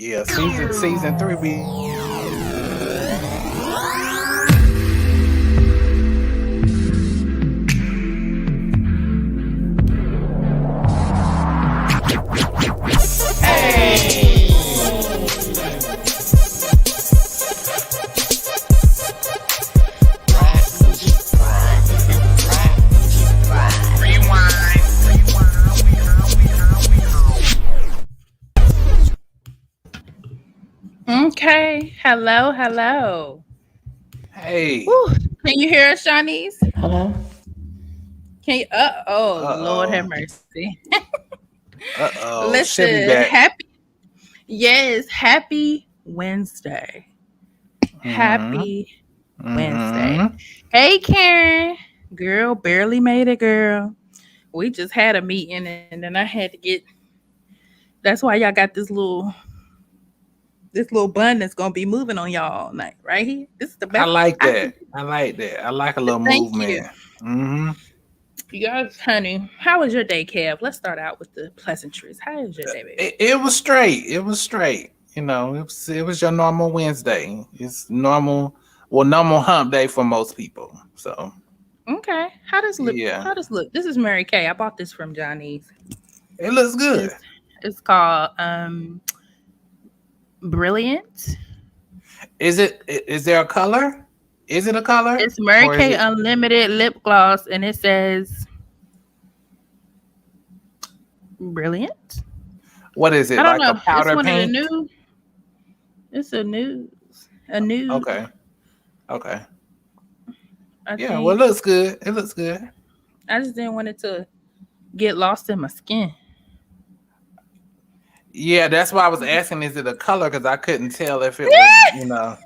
Yeah, season three. Okay. Hello, hello. Hey. Whew. Can you hear us, Shanice? Hello? Can you? Oh, Uh Lord have oh. mercy. She'll be Listen, back. happy Wednesday. Mm-hmm. Happy Wednesday. Mm-hmm. Hey, Karen. Girl, barely made it, girl. We just had a meeting and then I had to get. That's why y'all got this little bun that's gonna be moving on y'all all night, right here. This is the I best. like I can. that. I like that. I like a little Thank you. movement. Mm-hmm. Yes, honey. How was your day, Kev? Let's start out with the pleasantries. How was your day, baby? It was straight. It was straight. It was your normal Wednesday. It's normal. Well, normal hump day for most people. So Okay. yeah, How does look? This is Mary Kay. I bought this from Johnny's. it looks good. It's called Brilliant. Is there a color? Is it a color? It's Mary Or is Kay it Unlimited lip gloss and it says Brilliant. what is I it? don't Like a know. It's powder one of the pink? new it's a nude, Okay. Okay. I Yeah, well, it think. looks good. It looks good. I just didn't want it to get lost in my skin. Yeah, that's why I was asking, is it a color? Because I couldn't tell if it was,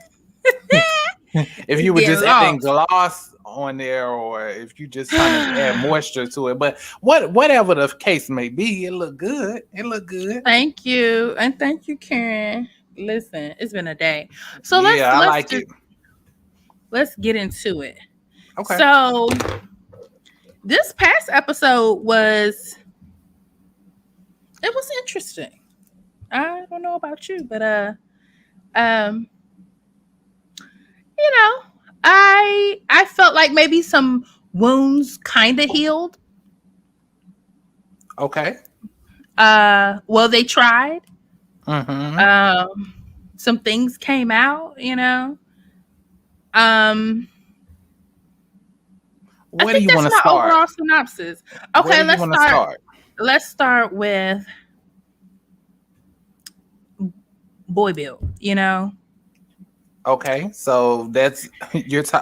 if It's you were getting just adding lost. gloss on there or if you just trying to add moisture to it. But whatever the case may be, it looked good. It looked good. Thank you. And thank you, Karen. Listen, it's been a day. So let's Yeah, I let's like just it. let's get into it. Okay. So this past episode was interesting. I don't know about you, but um you know, I felt like maybe some wounds kind of healed. Okay. Well, they tried. Mm-hmm. Um some things came out. Um I Where do think you that's want to my start? overall synopsis. Where Okay, do you want to start? let's start with Boy Build. Okay, so that's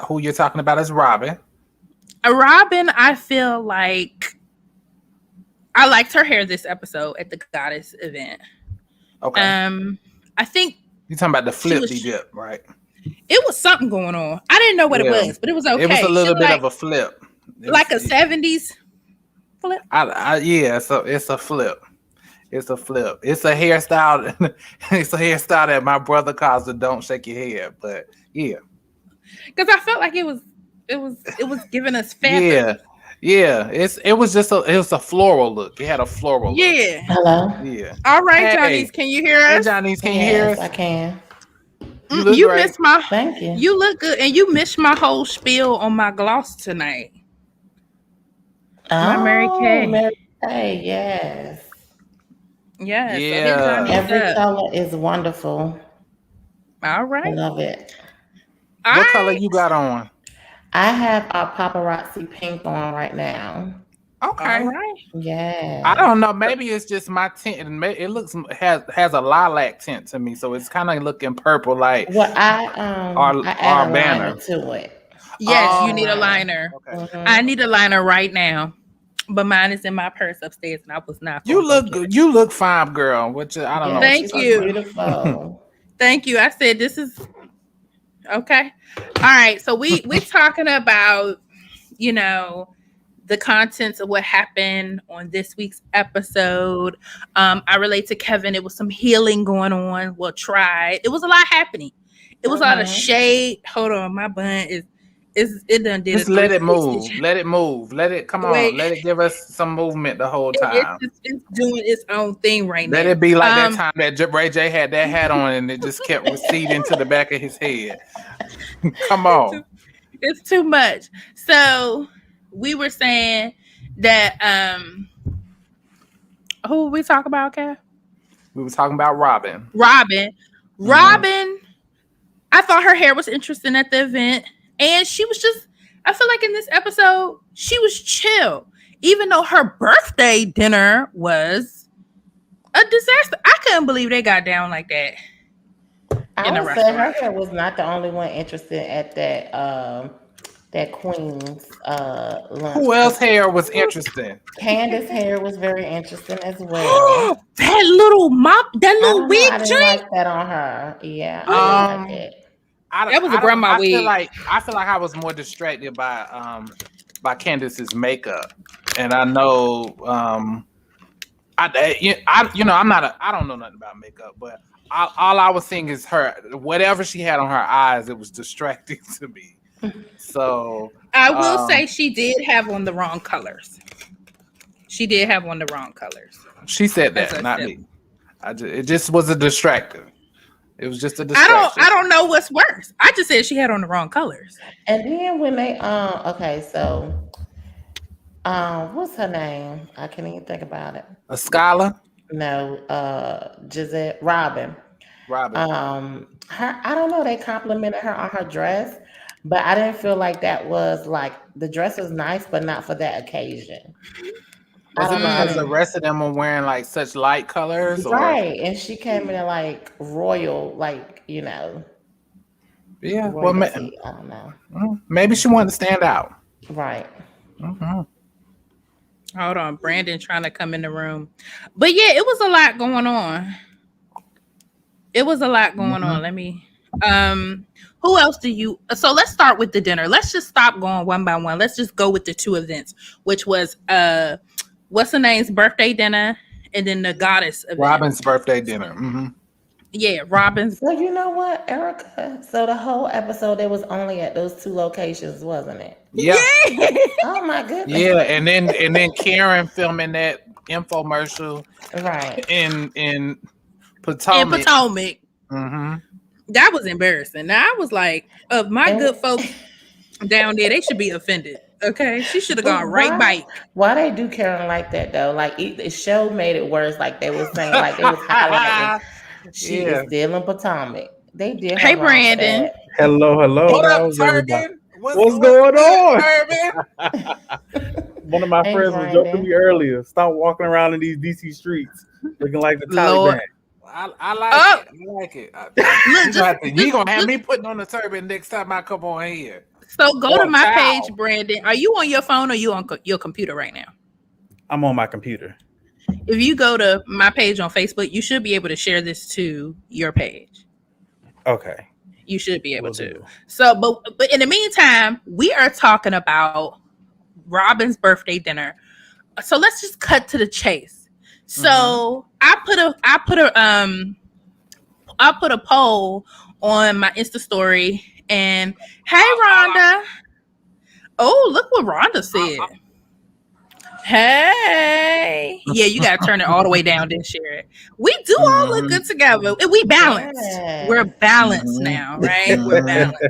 who you're talking about is Robin. Robin, I feel like I liked her hair this episode at the Goddess event. Okay. Um, I think You're talking about the she flip was. de dip, right? It was something going on. I didn't know what it Yeah. was, but it was It was a okay. She little looked bit of a flip. It like was a '70s flip. yeah, so it's a flip. It's a flip. It's a hairstyle. It's a hairstyle that my brother calls the "Don't Shake Your Head." But yeah, Because I felt like it was giving us yeah, feathers. yeah. It was a floral look. It had a floral look. Yeah. Hello? Yeah. All right, Johnny's, Hey, can you hear hey, us? Johnny, can you hear Yes, us? I can. You look You great. missed my. Thank you. You look good, and you missed my whole spiel on my gloss tonight. My Mary Oh, Kay. Mary Kay, yes. Yeah, so hit Yeah. Johnny's Every up. color is wonderful. All I right. love it. All What color right. you got on? I have a paparazzi pink on right now. All Okay. right. I don't Yes. know. Maybe it's just my tint. It looks has a lilac tint to me, so it's kind of looking purple, like Well, our I add our a liner banner. to it. I Yes, add you a need a Oh, okay, liner. liner. okay. I Mm-hmm. need a liner right now, but mine is in my purse upstairs, and I was not You gonna go look get good. it. You look fine, girl. I don't know Yes, what Thank you're you talking look you. about. beautiful. Thank you. I said this is okay. All right. So we're talking about you know the contents of what happened on this week's episode. I relate to Kevin. It was some healing going on. Well, tried. It was a lot happening. It was a lot of Mm-hmm. shade. Hold on, my bun is. it done did Just a let it 360. move. Let it move. Let it come Wait, on. Let it give us some movement the whole time. it's doing its own thing right Let now. it be like that time that Ray J had that hat on and it just kept receding to the back of his head. Come on. It's too much. So we were saying that who we talk about, Kev? We were talking about Robin. Robin. Robin, I thought her hair was interesting at the event. And she was just, I feel like in this episode, she was chill. Even though her birthday dinner was a disaster. I couldn't believe they got down like that. I In a would say her restaurant. hair was not the only one interested at that Queen's lunch. Who else hair was interesting? Candace's hair was very interesting as well. That little mop, that I little don't know. I wig didn't joint. like that on her. Yeah, I didn't like it. That was a grandma wig. I feel like I was more distracted by Candace's makeup, and I know I don't know nothing about makeup, but all I was seeing is her whatever she had on her eyes. It was distracting to me. So I will say she did have on the wrong colors. She did have on the wrong colors. She said that, not me. It just was a distractor. It was just a distraction. I don't know what's worse. I just said she had on the wrong colors. And then when they okay, so what's her name? I can't even think about it. A scholar? No, Giselle Robin. Her, I don't know, they complimented her on her dress, but I didn't feel like that was like the dress was nice, but not for that occasion. Was it because the rest of them were wearing like such light colors? Right. And she came in like royal, like, Yeah. royalty. I don't know. Maybe she wanted to stand out. Right. Hold on, Brandon trying to come in the room. But yeah, it was a lot going on. Let me who else do you so let's start with the dinner. Let's just stop going one by one. Let's just go with the two events, which was what's her name's birthday dinner and then the goddess event. Robin's birthday dinner. Yeah, Robin's. So you know what, Erica? So the whole episode it was only at those two locations, wasn't it? Yeah. Oh my goodness. Yeah, and then Karen filming that infomercial Right. in Potomac. In Potomac. Mm-hmm. That was embarrassing. Now I was like, of my good folks down there, they should be offended. Okay, she should have gone right bite. Why they do Karen like that though? Like the show made it worse. Like they were saying, like they was highlighting. She is still in Potomac. They did. Hey, Brandon. Hello. What up, Turban? What's going on? Turban? One of my friends was joking me earlier. Stop walking around in these DC streets looking like the Taliban. I like it. You gonna have me putting on the turban next time I come on here. So go to my page, Brandon. Are you on your phone or you on your computer right now? I'm on my computer. If you go to my page on Facebook, you should be able to share this to your page. Okay. You should be able to. So, but in the meantime, we are talking about Robin's birthday dinner. So let's just cut to the chase. So I put a poll on my Insta story and hey Rhonda. Oh, look what Rhonda said. Hey. Yeah, you gotta turn it all the way down, then share it. We do all look good together. We balanced. Yes. We're balanced now, right? We're balanced.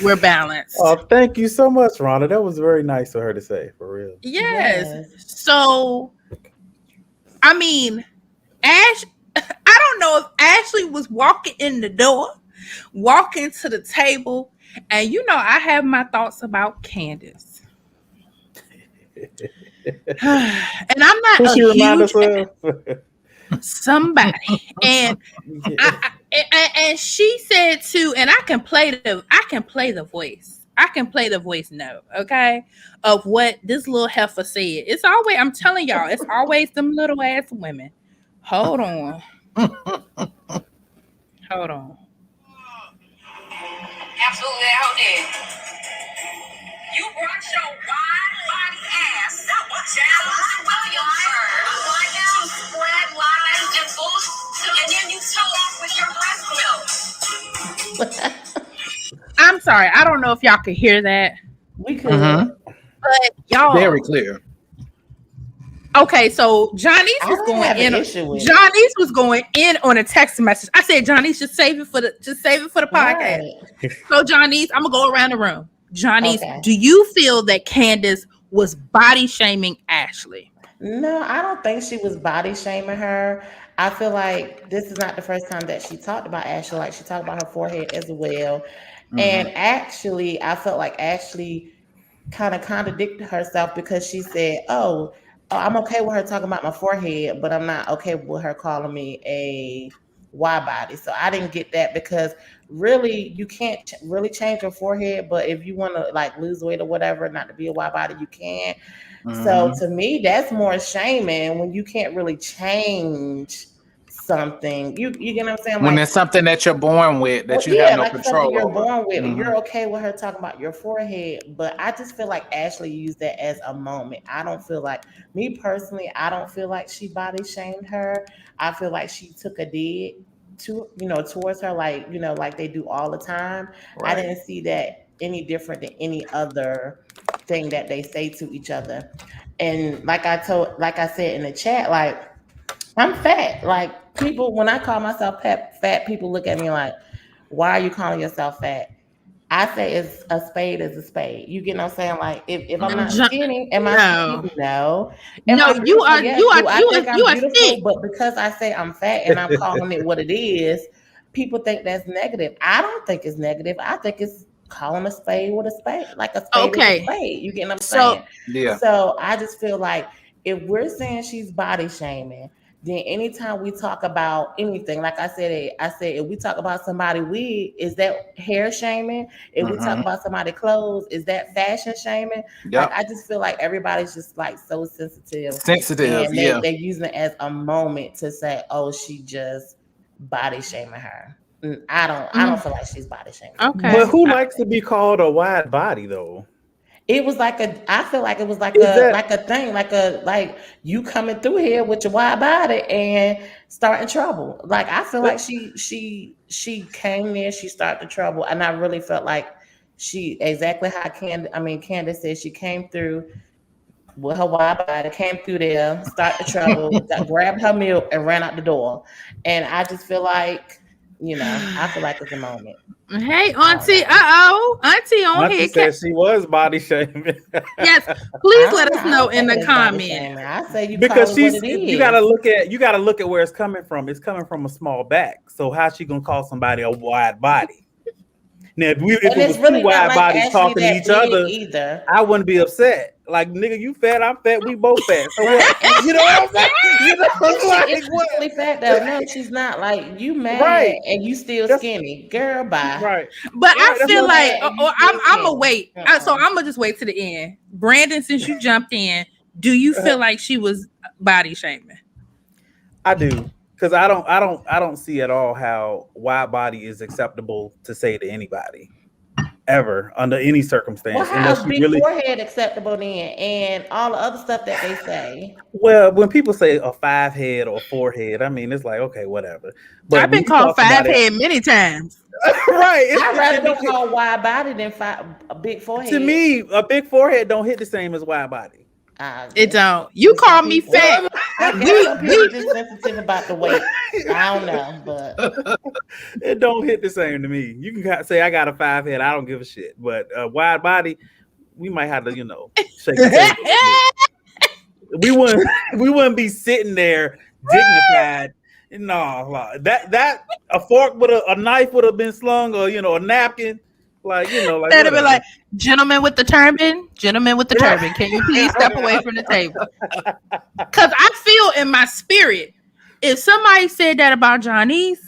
We're balanced. Oh, thank you so much, Rhonda. That was very nice of her to say, for real. Yes. So I mean, I don't know if Ashley was walking in the door, walking to the table, and you know I have my thoughts about Candace. And I'm not a huge somebody, and and she said too, and I can play the voice. I can play the voice note, okay, of what this little heifer said. It's always, I'm telling y'all, it's always them little ass women. Hold on. Hold on. Absolutely, hold it. You brought your wide body ass down to Williamsburg to spread lies and bullshit, and then you show off with your breast milk. I'm sorry. I don't know if y'all could hear that. We could. But y'all, very clear. Okay, so Johnny's was going in. Johnny's was going in on a text message. I said, Johnny's, just save it for the podcast. Right. So Johnny's, I'm gonna go around the room. Johnny's, do you feel that Candace was body shaming Ashley? No, I don't think she was body shaming her. I feel like this is not the first time that she talked about Ashley. Like, she talked about her forehead as well. And actually, I felt like Ashley kind of contradicted herself because she said, oh, I'm okay with her talking about my forehead, but I'm not okay with her calling me a wide body. So I didn't get that, because really you can't really change your forehead, but if you want to like lose weight or whatever, not to be a wide body, you can. So to me, that's more shaming when you can't really change something. You get what I'm saying? When it's something that you're born with, that you have no control you're over. Born with, you're okay with her talking about your forehead, but I just feel like Ashley used that as a moment. I don't feel like, me personally, I don't feel like she body shamed her. I feel like she took a dig towards her, like, like they do all the time. Right. I didn't see that any different than any other thing that they say to each other. And like I said in the chat, like, I'm fat. Like, people, when I call myself fat, people look at me like, why are you calling yourself fat? I say it's a spade is a spade. You get what I'm saying? Like, if I'm not skinny, am I skinny? No. You are thick. But because I say I'm fat and I'm calling it what it is, people think that's negative. I don't think it's negative. I think it's calling a spade with a spade, like a spade with a spade. You get what I'm saying? Yeah. So I just feel like if we're saying she's body shaming, then anytime we talk about anything, like I said, if we talk about somebody wig, is that hair shaming? If we talk about somebody clothes, is that fashion shaming? Yep. Like, I just feel like everybody's just like so sensitive. And they're using it as a moment to say, oh, she just body shaming her. I don't feel like she's body shaming. Okay. But who likes to be called a wide body though? It was like I feel like it was like a thing, like you coming through here with your wide body and starting trouble. Like, I feel like she came there, she started the trouble, and I really felt like she, exactly how Candace said, she came through with her wide body, came through there, started the trouble, grabbed her milk and ran out the door. And I just feel like, I feel like it's a moment. Hey, Auntie. Auntie on Auntie here. Said she was body shaming. Yes, please let us know in the comments. I say you, because you gotta look at where it's coming from. It's coming from a small back. So how's she gonna call somebody a wide body? Now, if it was really two wide bodies talking to each other, either, I wouldn't be upset. Like, nigga, you fat, I'm fat, we both fat. So what? You know what I'm saying? She's really fat though. No, she's not. Like, you mad and you still skinny, girl. Bye. Right. But I feel like, I'm gonna wait. So I'm gonna just wait to the end. Brandon, since you jumped in, do you feel like she was body shaming? I do. Because I don't see at all how wide body is acceptable to say to anybody ever under any circumstance. Well, how is big forehead acceptable then, and all the other stuff that they say? Well, when people say a 5 head or 4 head, I mean, it's like, okay, whatever. But I've been called 5 head many times. Right. I'd rather be called wide body than a big forehead. To me, a big forehead don't hit the same as wide body. It don't. You call me fat. We just sensitive about the weight. I don't know, but it don't hit the same to me. You can say I got a 5 head. I don't give a shit. But wide body, we might have to, shake the table. We wouldn't be sitting there dignified. No, that a fork with a knife would have been slung, or a napkin. That'd be like, gentleman with the turban, can you please step away from the table? Because I feel in my spirit, if somebody said that about Johnny's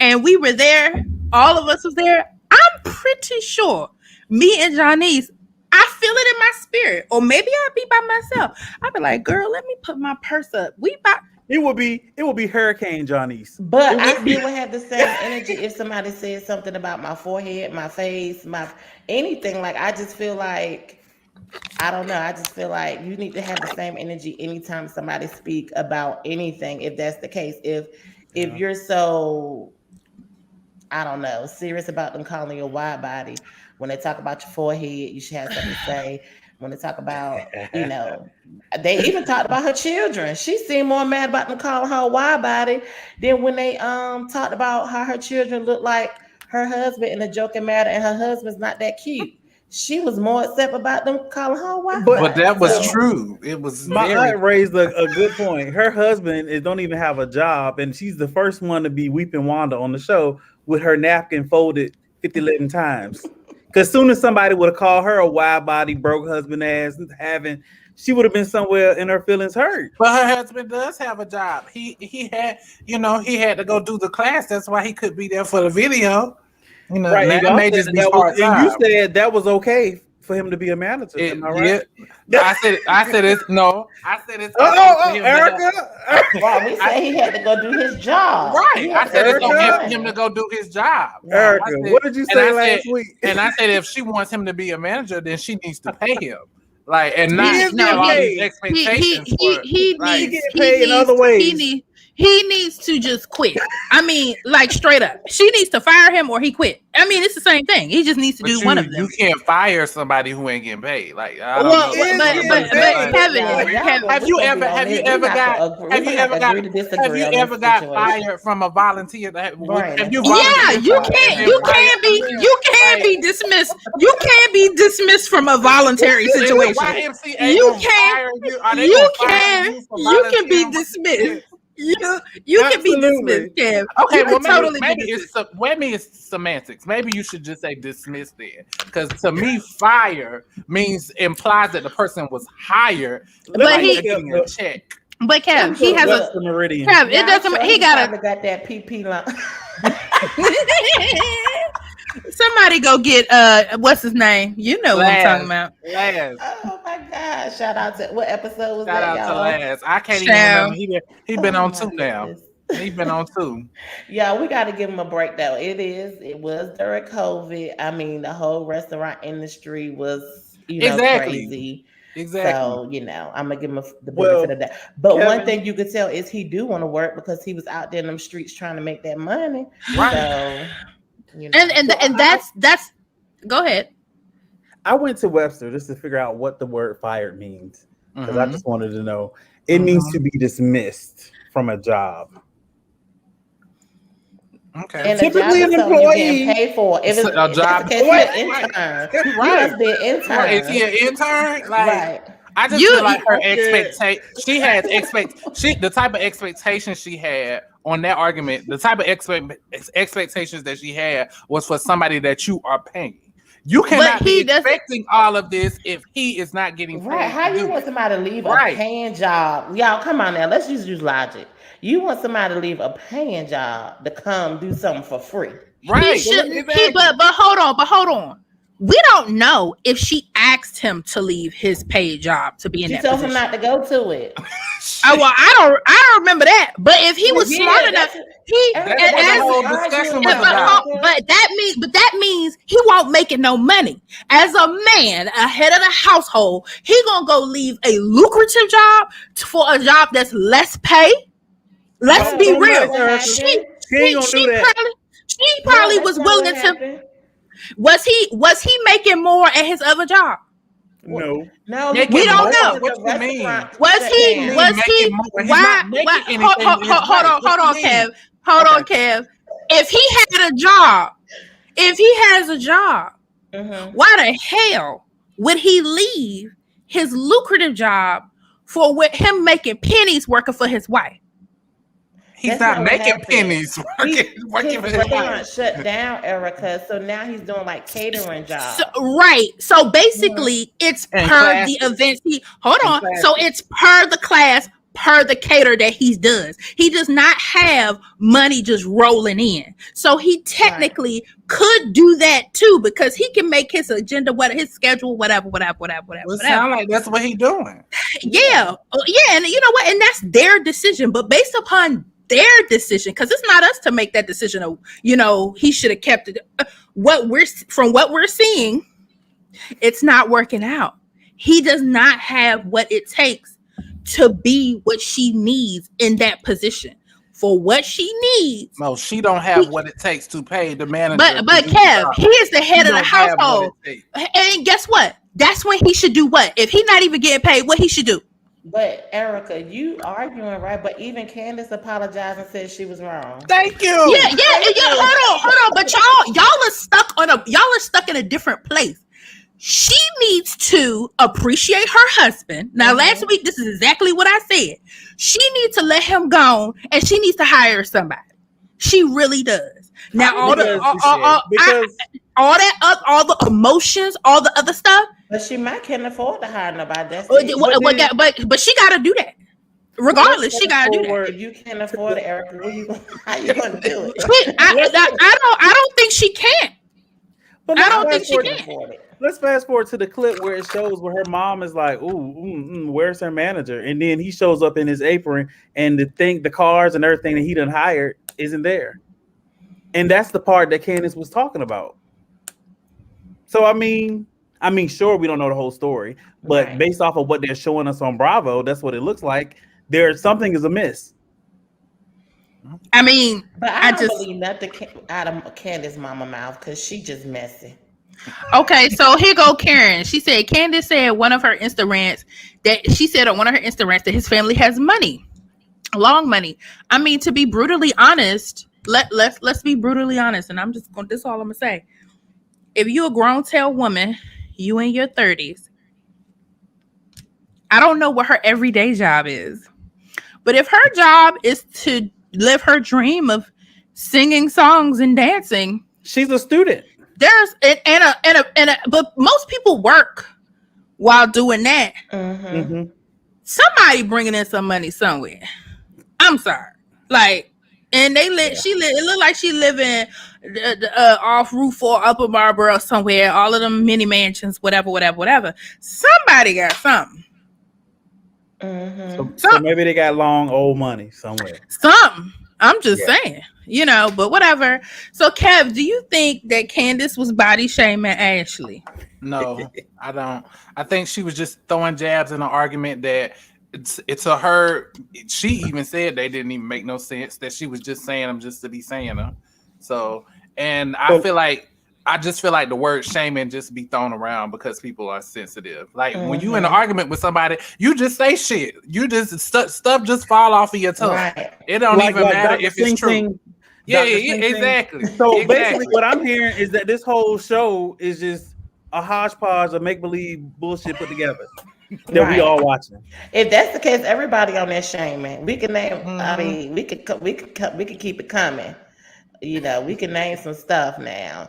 and we were there, all of us was there, I'm pretty sure me and Johnny's, I feel it in my spirit. Or maybe I'll be by myself. I'll be like, girl, let me put my purse up. It would be Hurricane Johnny's. But I still would have the same energy if somebody said something about my forehead, my face, my anything. Like, I just feel like, I don't know. I just feel like you need to have the same energy anytime somebody speak about anything. If that's the case, if you're so, I don't know, serious about them calling you a wide body. When they talk about your forehead, you should have something to say. When they talk about, they even talked about her children. She seemed more mad about them calling her a wide body than when they talked about how her children look like her husband in a joking matter, and her husband's not that cute. She was more upset about them calling her a wide body. But that was true. It was My aunt raised a good point. Her husband don't even have a job, and she's the first one to be weeping Wanda on the show with her napkin folded 50 times. Because soon as somebody would have called her a wide body, broke husband ass, she would have been somewhere in her feelings hurt. But her husband does have a job. He had, he had to go do the class. That's why he could be there for the video. Right. That may just be and you said that was okay for him to be a manager. Am I right? Yeah. I said it's no. I said it's Erica. Well, we said he had to go do his job. Right. I said it's okay for him to go do his job. Erica, what did you say last week? And I said if she wants him to be a manager, then she needs to pay him. Like, and not all these expectations. He needs paid in other ways. He needs to just quit. I mean, like straight up. She needs to fire him or he quit. I mean, it's the same thing. He just needs to do one of them. You can't fire somebody who ain't getting paid. Like, I don't know. But Kevin, have you ever got fired from a volunteer? You can't be dismissed. You can't be dismissed from a voluntary situation. You can be dismissed. You can be dismissed, Kev. Okay, well maybe it's semantics. Maybe you should just say dismiss there, because to me, fire implies that the person was hired, but he getting a check. But Kev, he has a meridian. Kev, it doesn't. He got that PP line. Somebody go get what's his name? You know what I'm talking about. Laz. Oh my God! Shout out to what episode was Shout that? Shout out to Laz. I can't even remember. He been on 2 now. He's been on 2. Yeah, we got to give him a break though. It was during COVID. I mean, the whole restaurant industry was crazy. Exactly. So I'm gonna give him the benefit of that. But Kevin, one thing you could tell is he do want to work because he was out there in them streets trying to make that money. Right. So, and that's go ahead. I went to Webster just to figure out what the word fired means, because I just wanted to know. It means to be dismissed from a job. Okay. And typically an employee paid for. If it's a job, intern. Right. Be an intern. Right. Is he an intern? Like, right. I just feel like her expectation. She had the type of expectations she had on that argument. The type of expectations that she had was for somebody that you are paying. You cannot be expecting all of this if he is not getting paid. Right. How you want somebody to leave a paying job? Y'all, come on now. Let's just use logic. You want somebody to leave a paying job to come do something for free. Right. But hold on. We don't know if she asked him to leave his paid job to be in that position. She told him not to go to it. I don't remember that. But if he was smart enough, that means he won't make it no money. As a man, a head of the household, he gonna go leave a lucrative job for a job that's less pay. Let's be real. She probably was willing to. Was he making more at his other job? No. We don't know. What you mean? Was he? Why? Hold on, Kev. If he had a job, if he has a job, why the hell would he leave his lucrative job for him making pennies working for his wife? He's not making pennies working for his wife. Shut down, Erica. So now he's doing like catering jobs. So basically, it's per the events. So it's per the class, per the cater that he does. He does not have money just rolling in. So he technically could do that too, because he can make his agenda, his schedule, whatever. It sounds like that's what he's doing. Yeah. And you know what? And that's their decision. But based upon their decision, because it's not us to make that decision of, he should have kept it. What we're seeing, it's not working out. He does not have what it takes to be what she needs in that position. for what she needs. No, she don't have what it takes to pay the manager. But Kev, he is the head of the household. And guess what? That's when he should do what? If he's not even getting paid, what he should do? But Erica, you arguing, right? But even Candace apologized and said she was wrong. Thank you. Yeah. Hold on. But y'all are stuck in a different place. She needs to appreciate her husband. Now, last week, this is exactly what I said. She needs to let him go, and she needs to hire somebody. She really does. Now, all the emotions, all the other stuff. But she might can't afford to hire nobody. But she got to do that. Regardless, she got to do that. If you can't afford it, Erica, how you going to do it? I don't think she can. But I don't think she can. Let's fast forward to the clip where it shows where her mom is like, where's her manager? And then he shows up in his apron and the cars and everything that he done hired isn't there. And that's the part that Candace was talking about. So, I mean, sure, we don't know the whole story, but based off of what they're showing us on Bravo, that's what it looks like. Something is amiss. I mean, but I don't believe nothing out of Candace's mama mouth because she just messy. Okay, so here go Karen. She said Candace said on one of her Insta rants that his family has money, long money. I mean, to be brutally honest, let's be brutally honest, and this is all I'm gonna say. If you're a grown tail woman, you in your 30s, I don't know what her everyday job is, but if her job is to live her dream of singing songs and dancing, she's a student. But most people work while doing that. Mm-hmm. Somebody bringing in some money somewhere. I'm sorry, and it looked like she living off Route 4, Upper Marlboro somewhere. All of them mini mansions, whatever. Somebody got something. Mm-hmm. So maybe they got long old money somewhere. Something. I'm just saying. But whatever. So, Kev, do you think that Candace was body shaming Ashley? No, I don't. I think she was just throwing jabs in an argument that it's to her. She even I didn't even make no sense, that she was just saying them just to be saying them. So, and I just feel like the word shaming just be thrown around because people are sensitive. When you in an argument with somebody, you just say shit. You just stuff just fall off of your tongue. Right. It don't even matter if it's true. Yeah, exactly. So basically what I'm hearing is that this whole show is just a hodgepodge of make-believe bullshit put together that we all watching. If that's the case, everybody on that shaming. We can name, I mean, we could keep it coming. We can name some stuff now.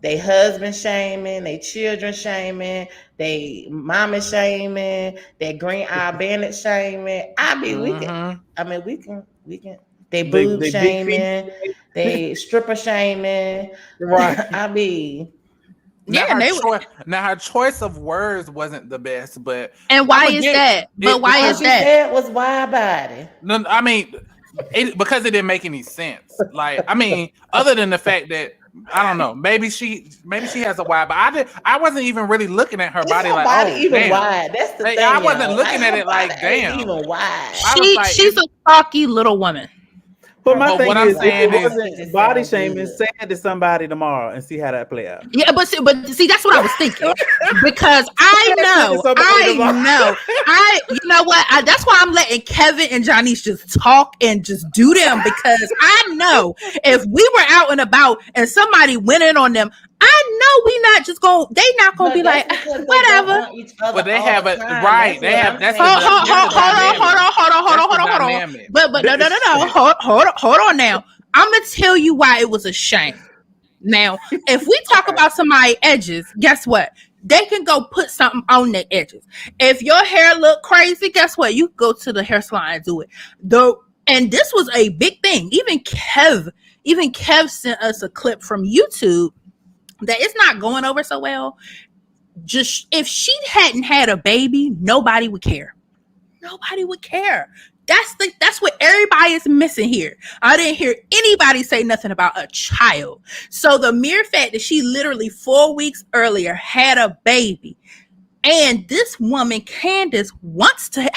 They husband shaming, they children shaming, they mama shaming, they green eye bandit shaming. We can. They boob shaming, they stripper shaming. Right. Now her choice of words wasn't the best, but why is that? But why is that? She said was wide body. No, I mean, because it didn't make any sense. Other than the fact that I don't know, maybe she has a wide, but I wasn't even really looking at her body even wide. That's the thing. I wasn't looking at it damn. Even wide. She's a stocky little woman. But my thing is, it wasn't body shaming. Say it to somebody tomorrow and see how that play out. Yeah, but see, that's what I was thinking because I know. You know what? That's why I'm letting Kevin and Janice just talk and just do them because I know if we were out and about and somebody went in on them, I know they not gonna be like whatever. But they have a right. They have that's hold on. But no. Hold on now. I'm gonna tell you why it was a shame. Now, if we talk about somebody's edges, guess what? They can go put something on their edges. If your hair look crazy, guess what? You go to the hair salon and do it. And this was a big thing. Even Kev sent us a clip from YouTube that it's not going over so well. Just if she hadn't had a baby, nobody would care. Nobody would care. That's what everybody is missing here. I didn't hear anybody say nothing about a child. So the mere fact that she literally 4 weeks earlier had a baby, and this woman Candace wants to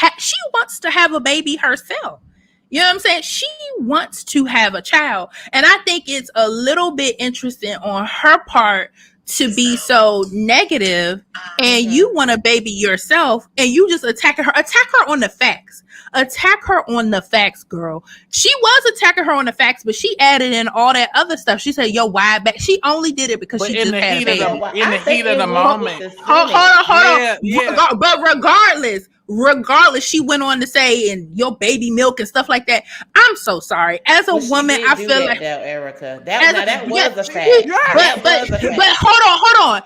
have a baby herself. You know what I'm saying? She wants to have a child. And I think it's a little bit interesting on her part to be so negative, and you want a baby yourself and you just attacking her. Attack her on the facts. Attack her on the facts, girl. She was attacking her on the facts, but she added in all that other stuff. She said, yo, why back? She only did it because But she just had a baby. in the heat of the moment. Hold on. Yeah. But regardless, she went on to say, and your baby milk and stuff like that. I'm so sorry. As a woman, I feel like Erica. That was a fact. But hold on.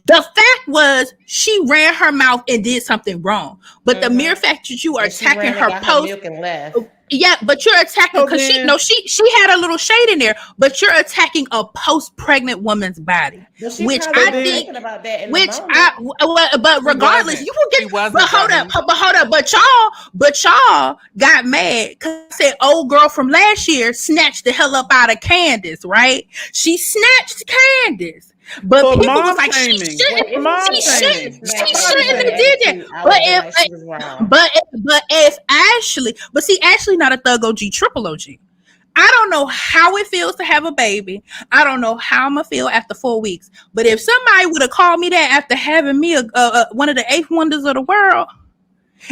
The fact was she ran her mouth and did something wrong. But the mere fact that you are attacking her post, but you're attacking because she had a little shade in there. But you're attacking a post-pregnant woman's body, which I think about that. But regardless, you will get. But hold up. But y'all got mad because said old girl from last year snatched the hell up out of Candace, right? She snatched Candace. But people was like, she shouldn't have did that. But if Ashley, Ashley not a thug OG, triple OG. I don't know how it feels to have a baby. I don't know how I'm gonna feel after 4 weeks. But if somebody would have called me that after having me one of the eighth wonders of the world,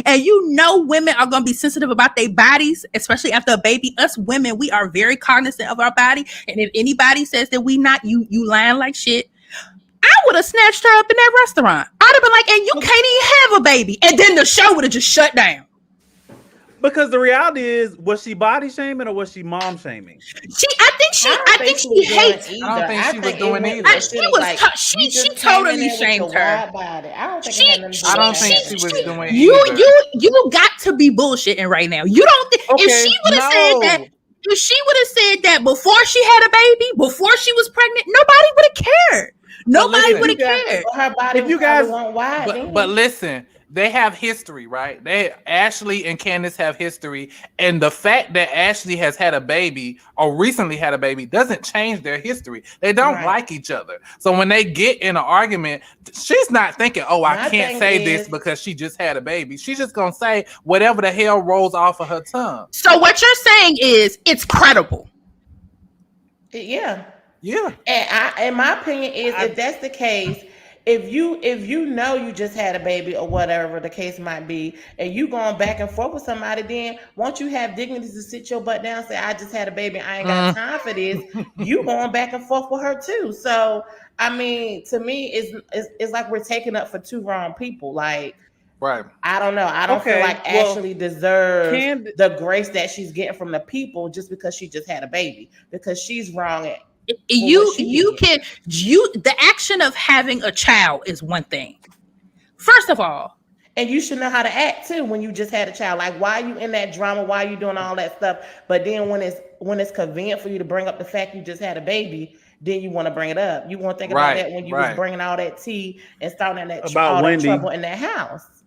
and women are gonna be sensitive about their bodies, especially after a baby. Us women, we are very cognizant of our body. And if anybody says that we not, you lying like shit. I would have snatched her up in that restaurant. I'd have been like, and you can't even have a baby. And then the show would have just shut down. Because the reality is, was she body shaming or was she mom shaming? I think she hates. I don't think she was doing either. She totally shamed her. I don't think she was doing either. You got to be bullshitting right now. You don't think if she would have said that. If she would have said that before she had a baby, before she was pregnant, nobody would have cared. Nobody would have cared. Her body if you guys want wide. But listen, they have history, right? Ashley and Candace have history, and the fact that Ashley has had a baby or recently had a baby doesn't change their history. They don't like each other. So when they get in an argument, she's not thinking, "Oh, I can't say this because she just had a baby." She's just gonna say whatever the hell rolls off of her tongue. So what you're saying is it's credible. Yeah. Yeah. And my opinion is, if that's the case, if you know you just had a baby or whatever the case might be, and you going back and forth with somebody, then won't you have dignity to sit your butt down and say, I just had a baby, I ain't got time for this. You going back and forth with her too. So I mean, to me, it's like we're taking up for two wrong people. Like, right. I don't know. I don't feel like Ashley deserves the grace that she's getting from the people just because she just had a baby, because she's wrong at the action of having a child is one thing. First of all, and you should know how to act too when you just had a child. Like, why are you in that drama? Why are you doing all that stuff? But then when it's convenient for you to bring up the fact you just had a baby, then you want to bring it up. You want to think about that when you was bringing all that tea and starting that trouble in that house.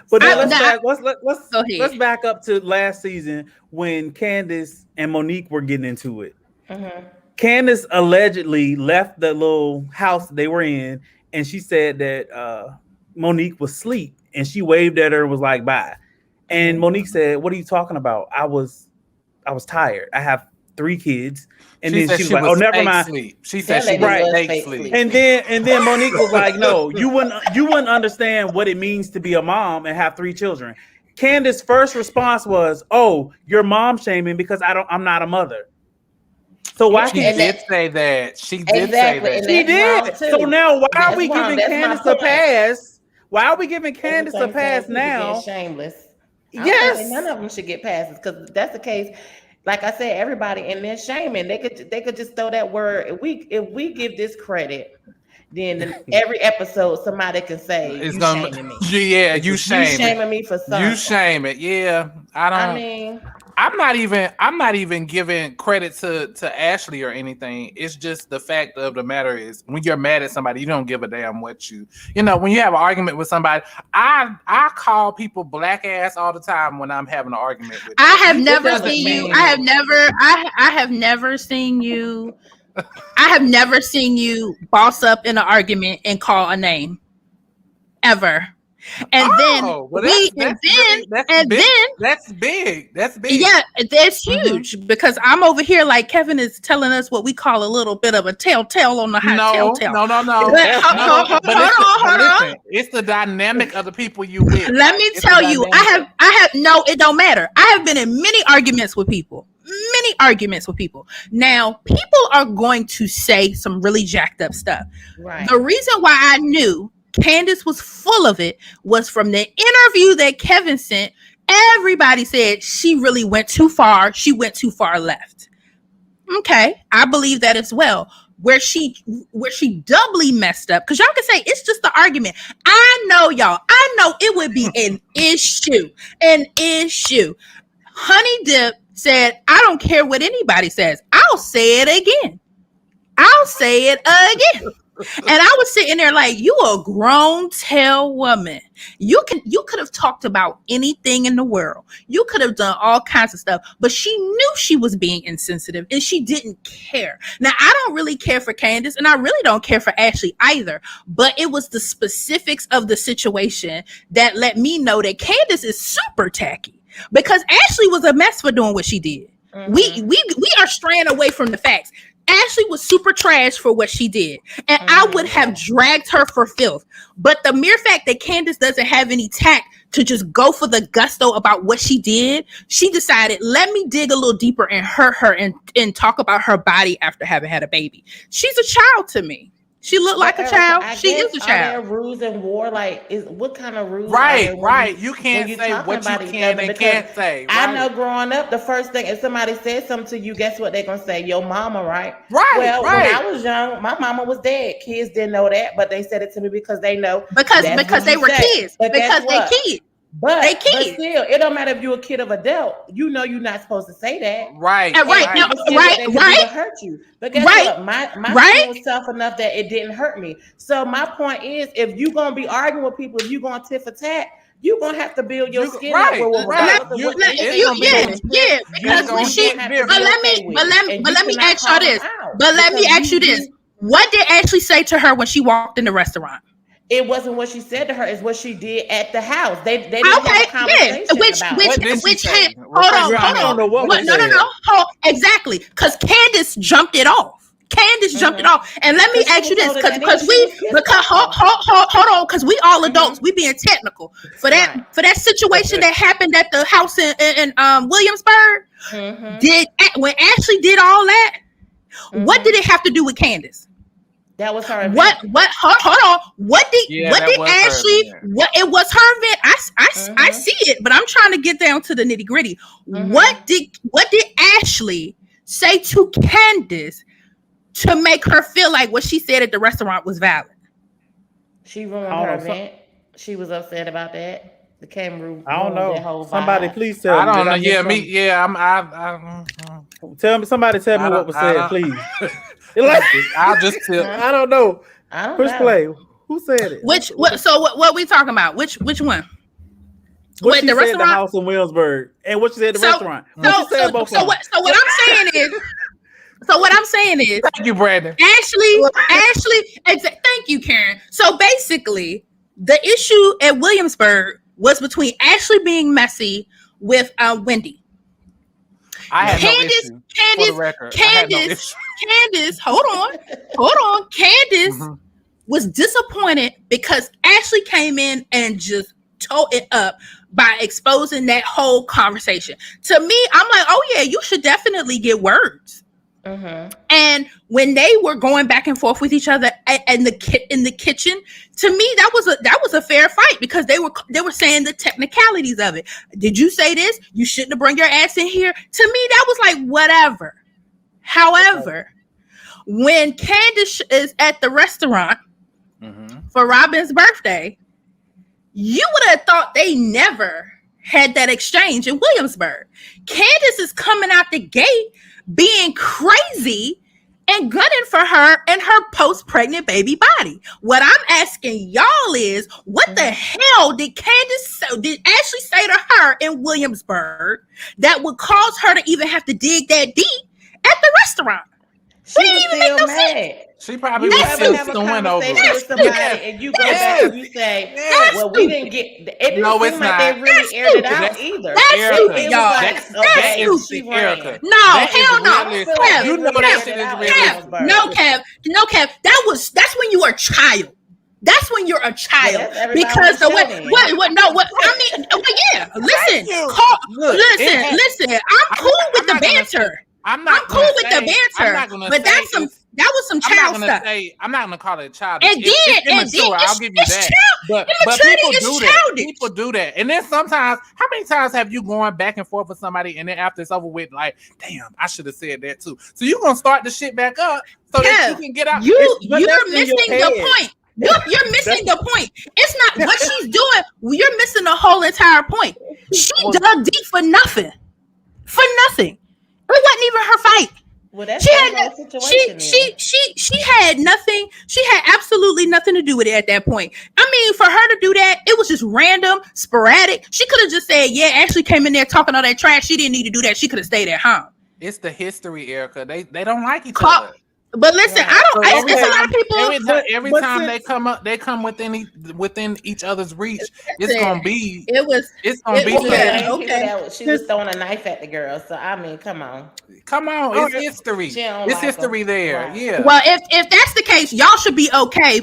But let's back up to last season when Candace and Monique were getting into it. Mm-hmm. Candace allegedly left the little house they were in, and she said that Monique was asleep, and she waved at her and was like, bye. And Monique said, what are you talking about? I was tired. I have 3 kids. And then she was like, oh, never mind. Sleep. She said she was fake sleep. And then Monique was like, no, you wouldn't understand what it means to be a mom and have 3 children. Candace's first response was, oh, you're mom shaming because I'm not a mother. So why she did say that? She did say that. She did. So now why are we giving Candace a pass? Why are we giving Candace a pass now? Shameless. Yes. None of them should get passes, because that's the case. Like I said, everybody in there shaming. They could just throw that word. If we give this credit, then every episode somebody can say it's shaming me. Yeah, you shaming me for something. You shame it. Yeah, I mean, I'm not even giving credit to Ashley or anything. It's just the fact of the matter is, when you're mad at somebody, you don't give a damn what you know. When you have an argument with somebody, I call people black ass all the time when I'm having an argument with them. I have never seen you. I have never seen you. I have never seen you boss up in an argument and call a name, ever. And then that's big. That's big. Yeah, that's huge because I'm over here like Kevin is telling us what we call a little bit of a telltale on the hot telltale. No. But hold on. It's the dynamic of the people you with. Let me tell you, I have no, it don't matter. I have been in many arguments with people. Now, people are going to say some really jacked up stuff. Right. The reason why I knew Candace was full of it was from the interview that Kevin sent. Everybody said she really went too far. She went too far left. Okay, I believe that as well. Where she doubly messed up, because y'all can say it's just the argument. I know it would be an issue. Honey Dip said, I don't care what anybody says. I'll say it again. And I was sitting there like, you a grown tail woman. You could have talked about anything in the world. You could have done all kinds of stuff, but she knew she was being insensitive and she didn't care. Now, I don't really care for Candace and I really don't care for Ashley either, but it was the specifics of the situation that let me know that Candace is super tacky because Ashley was a mess for doing what she did. We are straying away from the facts. Ashley was super trash for what she did, and I would have dragged her for filth. But the mere fact that Candace doesn't have any tact to just go for the gusto about what she did, she decided, let me dig a little deeper and hurt her and talk about her body after having had a baby. She's a child to me. She looked like a child. She is a child. Are there rules in war? Like, what kind of rules? Right. You can't say what you can and can't say. Right. I know growing up, the first thing, if somebody says something to you, guess what they're going to say? Your mama, right? Well, when I was young, my mama was dead. Kids didn't know that, but they said it to me because they know. Because they were kids. Because they kids. But still, it don't matter if you're a kid of adult. You know you're not supposed to say that. Right. Hurt you. But guess what? My skin was tough enough that it didn't hurt me. So my point is, if you're gonna be arguing with people, if you're gonna tit for tat, you're gonna have to build your skin up. But let me ask you this. What did Ashley say to her when she walked in the restaurant? It wasn't what she said to her; it's what she did at the house. They didn't have a conversation about it. Exactly, because Candace jumped it off. And let me ask you this, because we all adults, we being technical for that situation that happened at the house in Williamsburg. When Ashley did all that, what did it have to do with Candace? That was her event. Hold on. What did Ashley? What it was her event. I see it, but I'm trying to get down to the nitty gritty. What did Ashley say to Candace to make her feel like what she said at the restaurant was valid? She ruined her event. She was upset about that. The camera. I don't know. Somebody please tell me. I don't know. Tell me. Somebody tell me what was said, please. I'll just tell. I don't know. Push play. Who said it? What we talking about? Which one? What she said at the house in Williamsburg, and what she said at the restaurant. What I'm saying is. Thank you, Brandon. Ashley. Thank you, Karen. So basically, the issue at Williamsburg was between Ashley being messy with Wendy. Candace, hold on. Candace was disappointed because Ashley came in and just tore it up by exposing that whole conversation. To me, I'm like, oh yeah, you should definitely get words. And when they were going back and forth with each other in the kitchen, to me that was a fair fight because they were saying the technicalities of it. Did you say this? You shouldn't have brought your ass in here. To me, that was like whatever. However, when Candace is at the restaurant for Robin's birthday, you would have thought they never had that exchange in Williamsburg. Candace is coming out the gate being crazy and gunning for her and her post-pregnant baby body. What I'm asking y'all is, what the hell did Ashley say to her in Williamsburg that would cause her to even have to dig that deep at the restaurant? She was still mad said. She probably You was ever still have a stewing over conversation it. with somebody and you go back and you say, "Well, we didn't get." It didn't No, it's seem like not. they really aired it out That's- either. That's Erica, stupid, It was y'all. like, that okay, is she Erica. ran. No, That is hell no. realistic. Kev, You know that shit is realistic. No, Kev. That's when you are a child. That's when you're a child. Well, because the way yeah. Listen, listen. I'm cool with the banter. I'm cool with the banter. But that was some child stuff. I'm not gonna call it child. And It's immature. I'll give you that. But people do that. People do that. And then sometimes, how many times have you gone back and forth with somebody, and then after it's over with, like, damn, I should have said that too. So you're gonna start the shit back up so that you can get out. You're missing the point. You're missing the point. It's not what she's doing. You're missing the whole entire point. She dug deep for nothing. For nothing. It wasn't even her fight. Well, that's she had nothing. She had absolutely nothing to do with it at that point. I mean, for her to do that, it was just random, sporadic. She could have just said, "Yeah, Ashley came in there talking all that trash. She didn't need to do that. She could have stayed at home." It's the history, Erica. They don't like each other. But listen, I don't. It's a lot of people. Every time they come up, they come within each other's reach. It's gonna be. It's gonna be. Okay. She was throwing a knife at the girl. So I mean, come on. It's history. It's history there. Right. Yeah. Well, if that's the case, y'all should be okay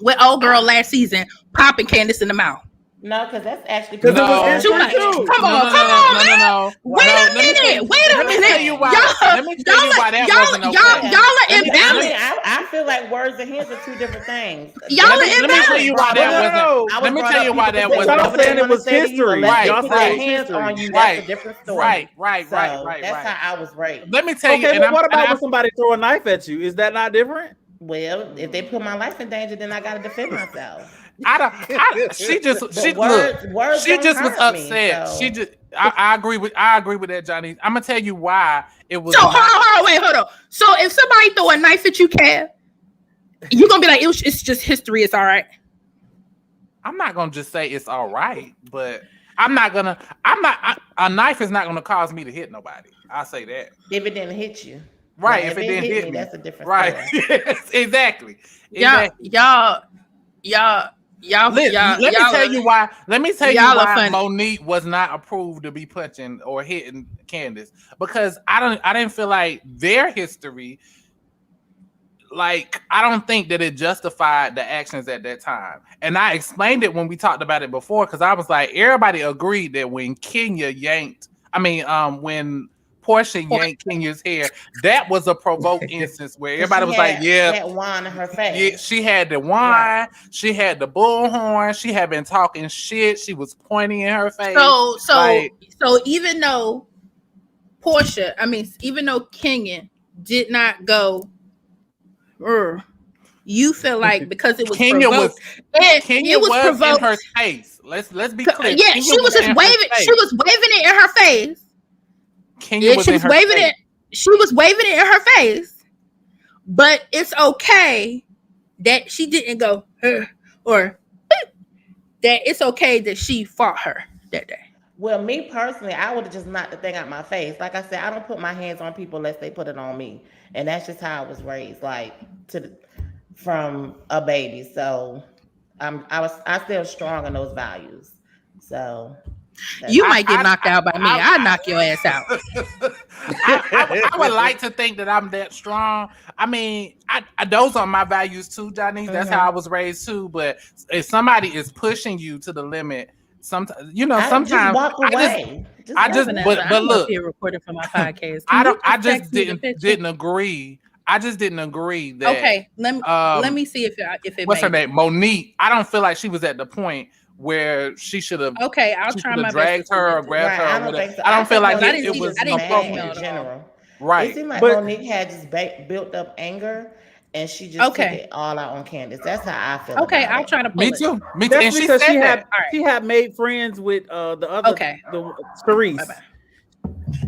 with old girl last season popping Candace in the mouth. No, because that's actually too much. Come on, man. Wait a minute. Let me tell you why that wasn't okay. Y'all are imbalanced. I feel like words and hands are two different things. Y'all are imbalanced. Let me tell you why that wasn't. Let me tell you why that wasn't. Y'all saying it was history. Y'all saying hands on you. That's a different story. Right. That's how I was raised. Let me tell you. Okay, but what about when somebody throw a knife at you? Is that not different? Well, if they put my life in danger, then I got to defend myself. She just was upset. I agree with that, Johnny. I'm gonna tell you why it was. So hold on. So if somebody throw a knife at you, Kev, you're gonna be like, it's just history. It's all right. I'm not gonna just say it's all right, but a knife is not gonna cause me to hit nobody. I'll say that. If it didn't hit you. Right. If it didn't hit me, that's a different story. Right. Yes, exactly. Y'all. Let me tell you why Monique was not approved to be punching or hitting Candace, because I didn't feel like their history, like, I don't think that it justified the actions at that time. And I explained it when we talked about it before, because I was like, everybody agreed that when when Portia yanked Kenya's hair, that was a provoked instance where everybody was like, yeah, that wine in her face. Yeah, she had the wine, right. She had the bullhorn, she had been talking shit, she was pointing in her face. So even though Kenya did not go, you feel like because it was Kenya provoked, Kenya was provoked in her face. Let's be clear. Yeah, Kenya she was just waving. She was waving it in her face. She was waving it in her face, but it's okay that she didn't go or that it's okay that she fought her that day. Well, me personally, I would have just knocked the thing out my face. Like I said, I don't put my hands on people unless they put it on me, and that's just how I was raised, from a baby. So I still strong in those values. So. You might get knocked out by me. I'll knock your ass out. I would like to think that I'm that strong. I mean, those are my values too, Johnny. That's how I was raised too. But if somebody is pushing you to the limit, sometimes just walk away. But look, here recording for my podcast. I just didn't agree. I just didn't agree that. Okay, let me see if it. What's her name? Monique. I don't feel like she was at the point where she should have. Okay, I'll try my dragged best her or grabbed her. I don't think so. I don't feel like it was appropriate in general. Right. It seemed like Monique had just built up anger, and she just took it all out on Candace. That's how I feel. Okay, I'll try to pull Me too. That's because she had made friends with the other. Okay. The Charisse.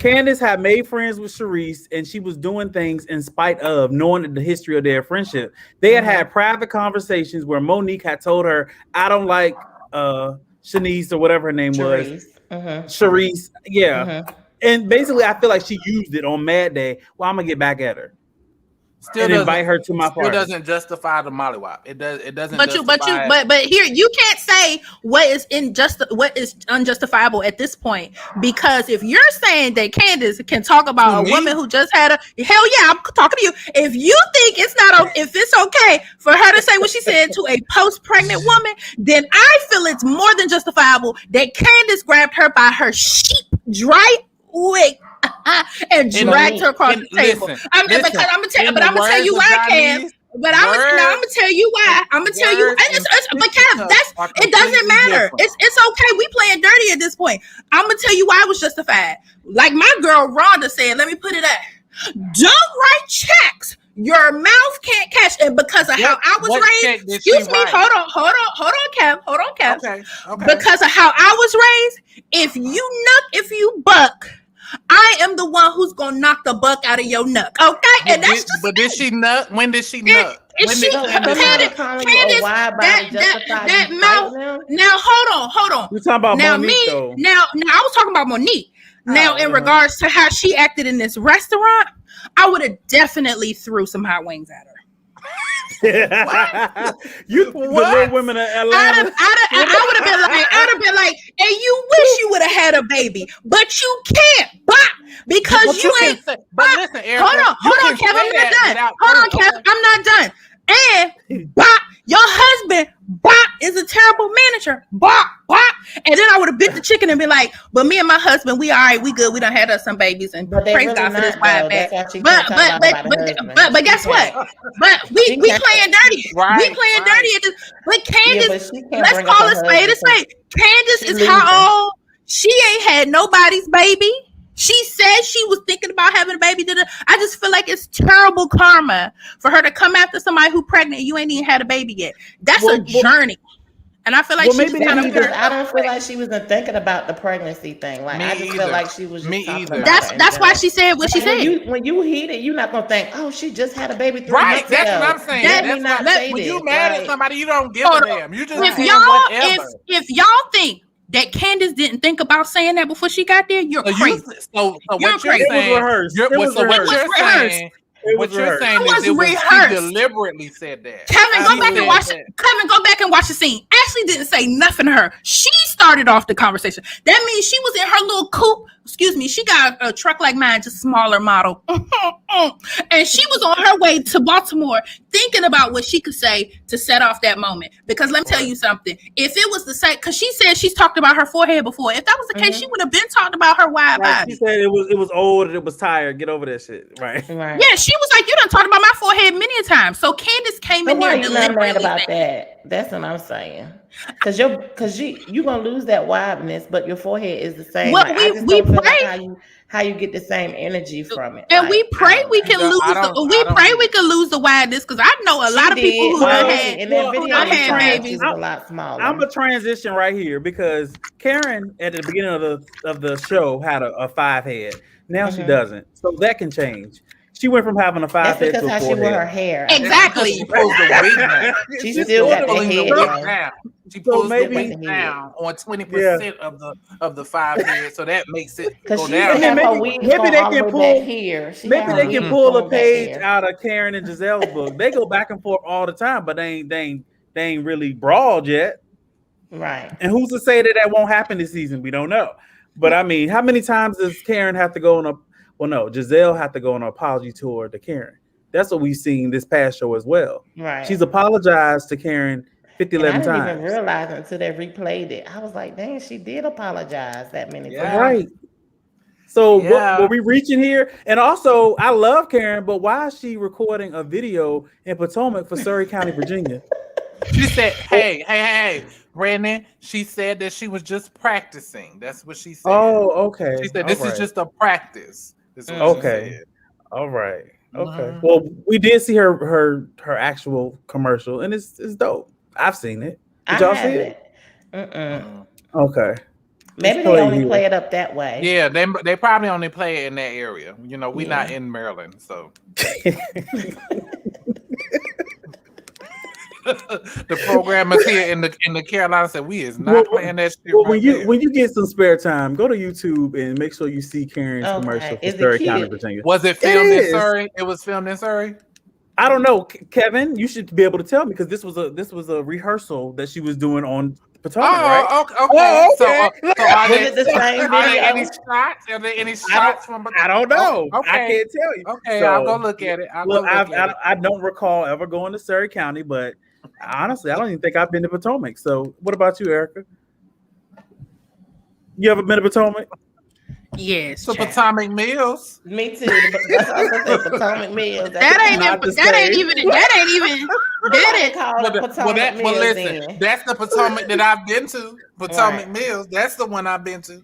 Candace had made friends with Charisse, and she was doing things in spite of knowing the history of their friendship. They had private conversations where Monique had told her, "I don't like Shanice or whatever her name was." Charisse, yeah. And basically, I feel like she used it on Mad Day. Well, I'm gonna get back at her. and invite her to my still party. doesn't justify the mollywop. It doesn't. But here you can't say what is unjustifiable at this point, because if you're saying that Candace can talk about a woman who just had hell yeah, I'm talking to you. If you think if it's okay for her to say what she said to a post-pregnant woman, then I feel it's more than justifiable that Candace grabbed her by her sheep dry wig and dragged her across the table. I'm gonna tell you why, Kev. But I'm gonna tell you why. I'm gonna tell you. But Kev, it doesn't matter. It's okay. We playing dirty at this point. I'm gonna tell you why it was justified. Like my girl Rhonda said, let me put it up. Don't write checks your mouth can't catch, and because of how I was raised. Excuse me. Hold on, Kev. Okay. Because of how I was raised, if you buck, I am the one who's gonna knock the buck out of your nuck, okay? And that's just. But did she nut? When did she nut? That mouth. Now hold on. We're talking about Monique, though. Now I was talking about Monique. Now in regards to how she acted in this restaurant, I would have definitely threw some hot wings at her. You the little women in Atlanta. I'd have been like, and you wish you would have had a baby, but you can't, because you ain't. But listen, Erica, hold on, Kev, I'm not done. Hold on, Kev, I'm not done. And your husband, is a terrible manager. And then I would have bit the chicken and be like, but me and my husband, we all right, we good. We done had us some babies, and praise God for this wide back. But guess what? But we playing dirty. We playing dirty at this. But Candace, let's call a spade a spade. Candace is how old? She ain't had nobody's baby. She said she was thinking about having a baby. I just feel like it's terrible karma for her to come after somebody who's pregnant. You ain't even had a baby yet. That's a journey. And I feel like I don't feel like she wasn't thinking about the pregnancy thing. Like I just feel like she was just talking about that's why she said what she said. When you heat it, you're not gonna think, oh, she just had a baby 3 right, months ago. That's what I'm saying. When you mad at somebody, you don't give a damn. You just if y'all think that Candace didn't think about saying that before she got there, you're crazy. So what you're saying, what you're saying is she deliberately said that. Kevin, go back and watch the scene. Ashley didn't say nothing to her. She started off the conversation. That means she was in her little coupe. Excuse me. She got a truck like mine, just smaller model. And she was on her way to Baltimore thinking about what she could say to set off that moment. Because let me tell you something. If it was the same, because she said she's talked about her forehead before. If that was the case, she would have been talking about her wide body. She said it was old and it was tired. Get over that shit. Right. Yeah, she was like, you done talked about my forehead many times. So Candace came in there not mad about that. That's what I'm saying. Because you're gonna lose that wideness, but your forehead is the same. Well, we pray like how you get the same energy from it. And we pray we can lose the wideness, because I know a lot of people who had babies a lot smaller. I'm a transition right here because Karen at the beginning of the show had a 5 head. Now she doesn't, so that can change. She went from having a 5 head to a 4 head. That's because how she wore her hair. Exactly. She still got the head. She pulls the weight down on 20% of the 5 head, so that makes it go down. Maybe they can pull a page out of Karen and Giselle's book. They go back and forth all the time, but they ain't really brawled yet. Right. And who's to say that won't happen this season? We don't know. But I mean, how many times does Karen have to go on Giselle had to go on an apology tour to Karen. That's what we've seen this past show as well. Right. She's apologized to Karen 11 times. I didn't even realize until they replayed it. I was like, dang, she did apologize that many times. Right. So what were we reaching here? And also, I love Karen, but why is she recording a video in Potomac for Surrey County, Virginia? She said, hey, Brandon, she said that she was just practicing. That's what she said. Oh, okay. She said this is just a practice. Okay. All right. Okay. Well, we did see her actual commercial, and it's dope. I've seen it. Did y'all see it? Okay. Maybe they only play it up that way. Yeah, they probably only play it in that area. You know, we're not in Maryland, so. The programmers here in the Carolinas said we is not playing that shit. Well, when you get some spare time, go to YouTube and make sure you see Karen's commercial for Surrey County, Virginia. Was it filmed in Surrey? It was filmed in Surrey. I don't know, Kevin. You should be able to tell me because this was a rehearsal that she was doing on Potomac, right? Okay. Oh, okay. So are Was there, it the same are there video? any shots? Are there any shots from? I don't know. Okay. I can't tell you. Okay, So, I'll go look at it. I don't recall ever going to Surrey County, but honestly, I don't even think I've been to Potomac. So, what about you, Erica? You ever been to Potomac? Yes. So child. Potomac Mills. Me too. That's what I was gonna say, Potomac Mills. That ain't not the that ain't same. even that ain't even that ain't called Potomac Mills. Listen, then. that's the Potomac that I've been to. Potomac Right. Mills. That's the one I've been to.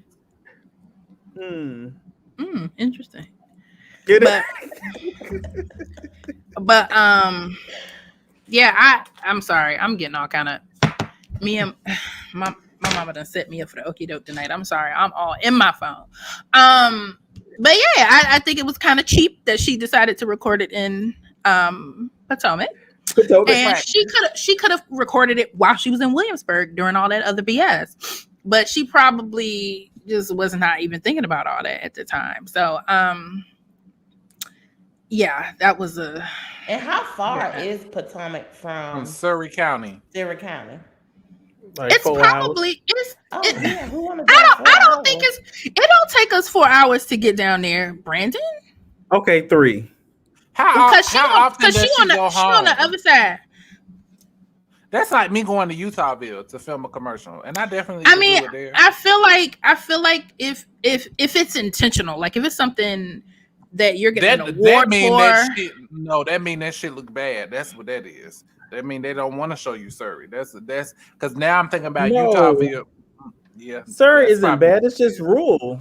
interesting. Get But but yeah, I'm sorry. I'm getting all kind of me and my mama done set me up for the okie doke tonight. I'm sorry. I'm all in my phone. But yeah, I think it was kind of cheap that she decided to record it in Potomac. And she could have recorded it while she was in Williamsburg during all that other BS. But she probably just was not even thinking about all that at the time. So yeah, that was a. And how far is Potomac From from Surrey County. Surrey County? Like It's 4 probably hours. Yeah, who wanna I drive 4 don't think hours? it don't take us 4 hours to get down there, Brandon. Okay, 3. Because she often does on go home? the other side. That's like me going to Utahville to film a commercial, and I definitely. I would mean, do it there. I feel like if it's intentional, like if it's something that you're getting an award for, that mean that shit look bad. That's what that is. That mean they don't want to show you Surrey. That's because now I'm thinking about No. Utahville. Yeah, Surrey isn't bad. It's just rural.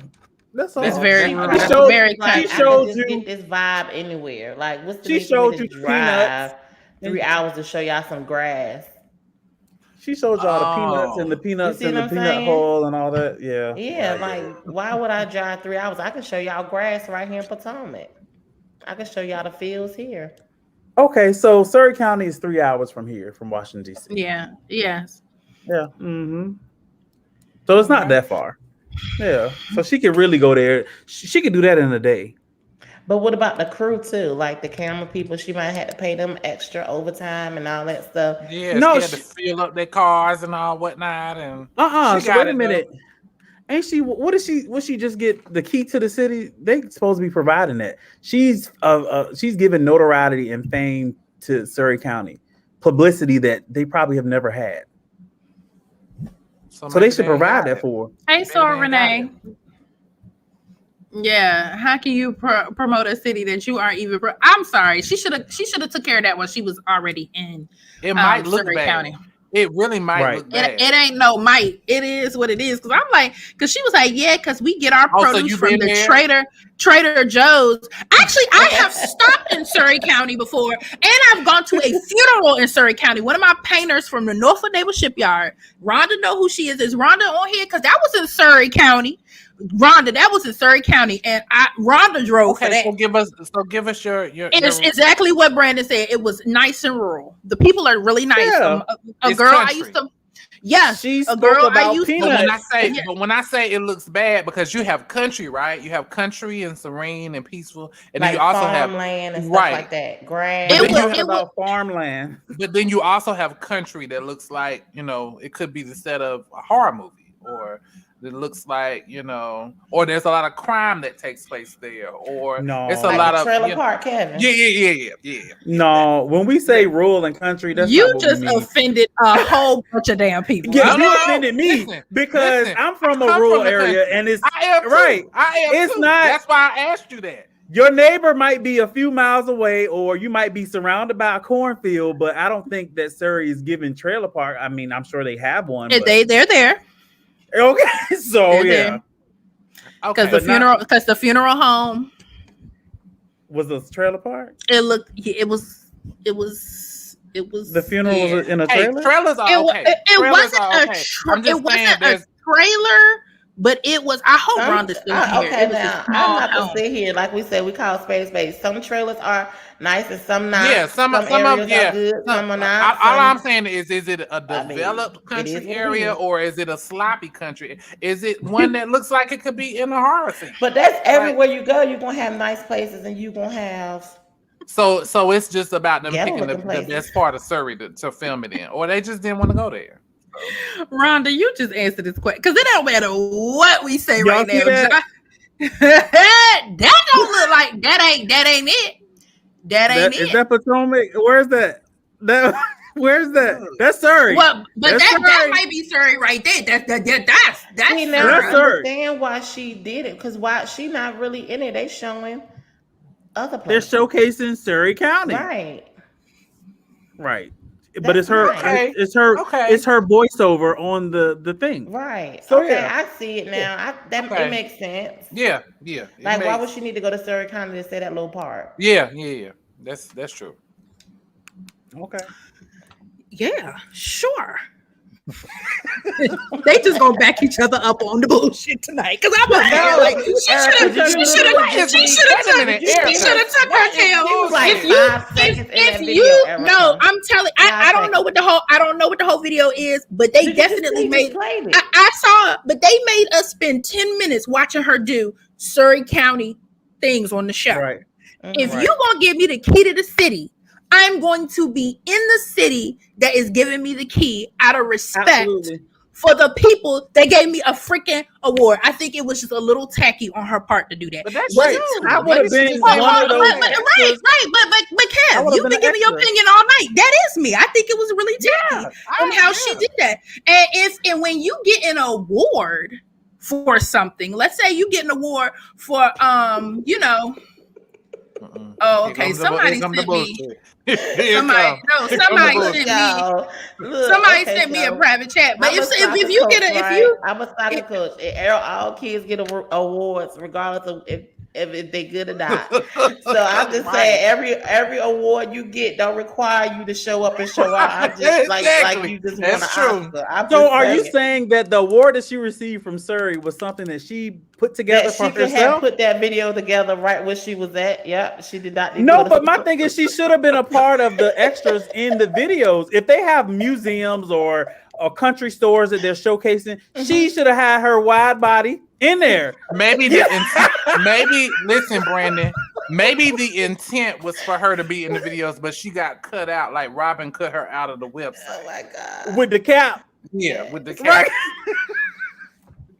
That's all. It's very She rural. showed, Very like, kind. I showed can just you- get this vibe anywhere. Like, what's the She need for me showed to you drive peanuts. 3 hours to show y'all some grass? She showed y'all the peanuts Oh. and the peanuts see and what the I'm peanut saying? hole and all that. Yeah. Yeah, like, why would I drive 3 hours? I can show y'all grass right here in Potomac. I can show y'all the fields here. Okay, so Surrey County is 3 hours from here, from Washington D.C. Yeah. Yes. Yeah. So it's not that far. Yeah. So she could really go there. She could do that in a day. But what about the crew too? Like the camera people, she might have to pay them extra overtime and all that stuff. Yeah, No, she had to fill up their cars and all whatnot, and So She got wait a it, minute. Ain't she? What is she? Would she just get the key to the city? They supposed to be providing that. She's giving notoriety and fame to Surrey County, publicity that they probably have never had. So they should provide that for her. Hey, Maybe so they ain't Renee. Yeah, how can you promote a city that you aren't even? I'm sorry, she should have took care of that when she was already in. It might look Surrey bad. County. It really might Right. look bad. It ain't no might. It is what it is. Because I'm like, because she was like, yeah, because we get our So produce you from been the there? Trader Joe's. Actually, I have stopped in Surrey County before, and I've gone to a funeral in Surrey County. One of my painters from the Norfolk Naval Shipyard, Rhonda, know who she is. Is Rhonda on here? Because that was in Surrey County. Rhonda, that was in Surrey County, and Rhonda drove for Okay, that. so give us your It's exactly what Brandon said. It was nice and rural. The people are really nice. Yeah. A It's girl country. I used to. Yes, She a spoke girl I about used But peanuts. when I say it looks bad, because you have country, right? You have country and serene and peaceful, and Like then you also have farmland and stuff right. like that. Grass. It But then was- you have it about farmland. But then you also have country that looks like, it could be the set of a horror movie, or it looks like, or there's a lot of crime that takes place there, or No. it's a like lot the of trailer park, Kevin. yeah. No, when we say rural and country, that's you not what just we mean. offended a whole bunch of damn people. Yeah, No, you no, offended me listen, because listen. I'm from I a come rural from the area, country. and it's I am too. right. I am It's too. not- That's why I asked you that. Your neighbor might be a few miles away, or you might be surrounded by a cornfield, but I don't think that Surrey is giving trailer park. I mean, I'm sure they have one. But... They're there Okay, so They're yeah, there. Okay. because the funeral home. was a trailer park. It was The funeral yeah. was in a Hey, trailer. trailers are okay. It Trailers wasn't are okay. I'm just it wasn't saying a there's trailer, but it was. I hope Rhonda's still here. Okay, It was a now small I'm not home. gonna sit here like we said. We call space. Some trailers are nice and some not. Yeah, some of areas yeah. are good, some are not. All I'm some- saying is it a I mean, developed it is country what it area is. or is it a sloppy country? Is it one that looks like it could be in a horror scene? But that's everywhere you go. You're gonna have nice places, and you're gonna have So it's just about them Ghetto picking the looking places. best part of Surrey to film it in, or they just didn't want to go there. Rhonda, you just answer this question because it don't matter what we say Y'all right see now. that? That don't look like that ain't it. That ain't Is it. that Potomac? Where's that? Where's that? That's Surrey. Well, but That's that Surrey. might be Surrey right there. That's See, Surrey. now That's I Surrey. understand why she did it, because why she not really in it. They showing other They're places. showcasing Surrey County. Right. But it's her. Okay. It's her. Okay. It's her voiceover on the thing. Right. So, okay, yeah. I see it now. Okay. It makes sense. Yeah, yeah. Like, why would she need to go to Surrey County to say that little part? Yeah. That's true. Okay. Yeah, sure. They just gonna back each other up on the bullshit tonight. Cause I'm like, she should have took her tail. It was like 5 seconds in that video, Erica. No, I'm telling. I don't know what the whole video is, but they definitely made. I saw it, but they made us spend 10 minutes watching her do Surrey County things on the show. Right. If you're gonna give me the key to the city, I'm going to be in the city that is giving me the key out of respect for the people that gave me a freaking award. I think it was just a little tacky on her part to do that. But that's Right. I would have been one of those. Right. But Kev, you've been giving your opinion all night. That is me. I think it was really tacky on how she did that. And when you get an award for something, let's say you get an award for Oh, okay. Somebody sent me. Somebody sent me a private chat. But if you get I'm a soccer coach. All kids get awards regardless of if they good or not. So I'm just saying every award you get don't require you to show up and show out. I just like you just want to Oscar. So are you saying that the award that she received from Surrey was something that she put together for herself? She could have put that video together right where she was at. Yeah, she did not. No, but my thing is she should have been a part of the extras in the videos. If they have museums or country stores that they're showcasing, she should have had her wide body in there. Maybe listen, Brandon. Maybe the intent was for her to be in the videos, but she got cut out. Like Robin cut her out of the website. Oh my god! With the cap. Yeah, with the cap. Right.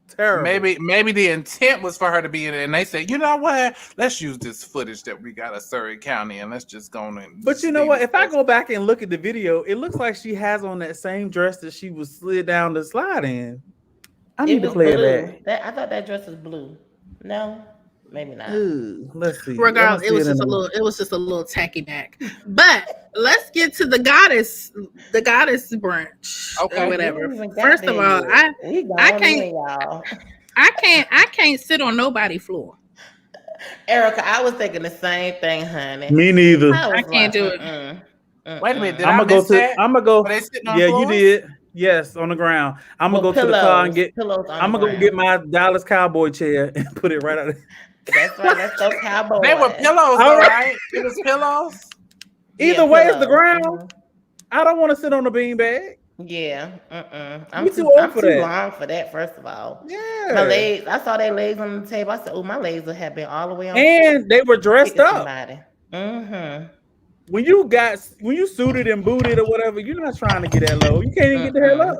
Terrible. Maybe the intent was for her to be in it, and they said, you know what? Let's use this footage that we got of Surrey County, and let's just go on and. But you know what? If I go back and look at the video, it looks like she has on that same dress that she was slid down the slide in. I need to play that. I thought that dress was blue. No, maybe not. Ooh, let's see. Regardless, it was just a little tacky back. But let's get to the goddess brunch or whatever. First of all, I can't sit on nobody's floor. Erica, I was thinking the same thing, honey. Me neither. I can't do it. Wait a minute. I'm gonna go. Were they sitting on Yeah, floors? you did. Yes, on the ground. I'm gonna go to the car and get. I'm gonna go get my Dallas Cowboy chair and put it right out of. That's right. That's so cowboy. They were pillows, all right? It was pillows. Either way, it's the ground. I don't want to sit on a beanbag. Yeah. I'm too long for that. First of all. Yeah. My legs. I saw their legs on the table. I said, "Oh, my legs would have been all the way on." And they were dressed up. When you suited and booted or whatever, you're not trying to get that low. You can't even get the hell up.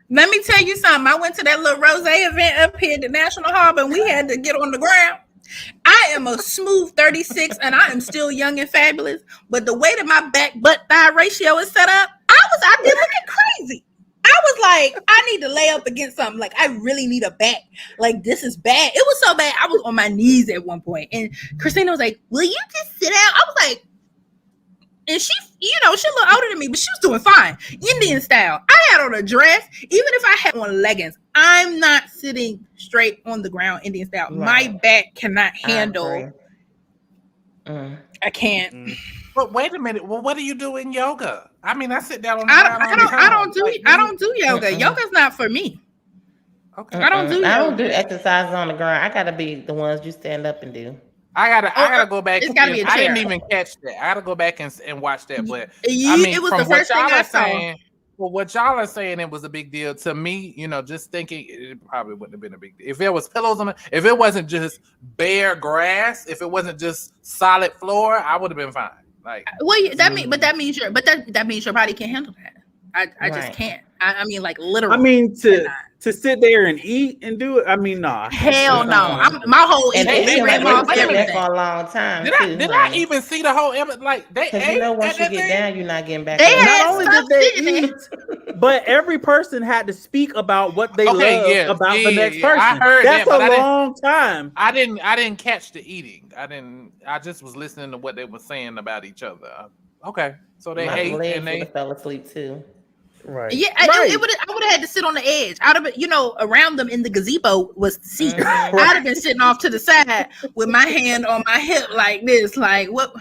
Let me tell you something. I went to that little rose event up here at the National Harbor, and we had to get on the ground. I am a smooth 36, and I am still young and fabulous. But the way that my back butt thigh ratio is set up, I was out there looking crazy. I was like, I need to lay up against something. Like, I really need a back. Like, this is bad. It was so bad. I was on my knees at one point, and Christina was like, "Will you just sit down?" I was like. And she, she a little older than me, but she was doing fine. Indian style. I had on a dress. Even if I had on leggings, I'm not sitting straight on the ground Indian style. Right. My back cannot handle. I can't. But wait a minute. Well, what do you do in yoga? I mean, I sit down on the ground. I don't do yoga. Yoga's not for me. Okay. I don't do yoga. I don't do exercises on the ground. I gotta be the ones you stand up and do. I gotta go back. It's gotta be a chair. I didn't even catch that. I gotta go back and watch that. But it was from the first thing I saw. Well, what y'all are saying, it was a big deal to me. Just thinking it probably wouldn't have been a big deal if there was pillows on it. If it wasn't just bare grass, if it wasn't just solid floor, I would have been fine. Like, well, that means your body can't handle that. I just can't. I mean, like literally. I mean, to sit there and eat and do it. I mean, nah. Hell no. My whole and they ran off everything for a long time. Did I even see the whole like they ate? Once you get down, you're not getting back. Not only did they eat, but every person had to speak about what they love about the next person. I heard that's that, a long time. I didn't catch the eating. I just was listening to what they were saying about each other. Okay, so they ate and they fell asleep too. Right. Yeah, I would have had to sit on the edge. I'd have been, around them in the gazebo was the seat. I'd have been sitting off to the side with my hand on my hip like this. Like, what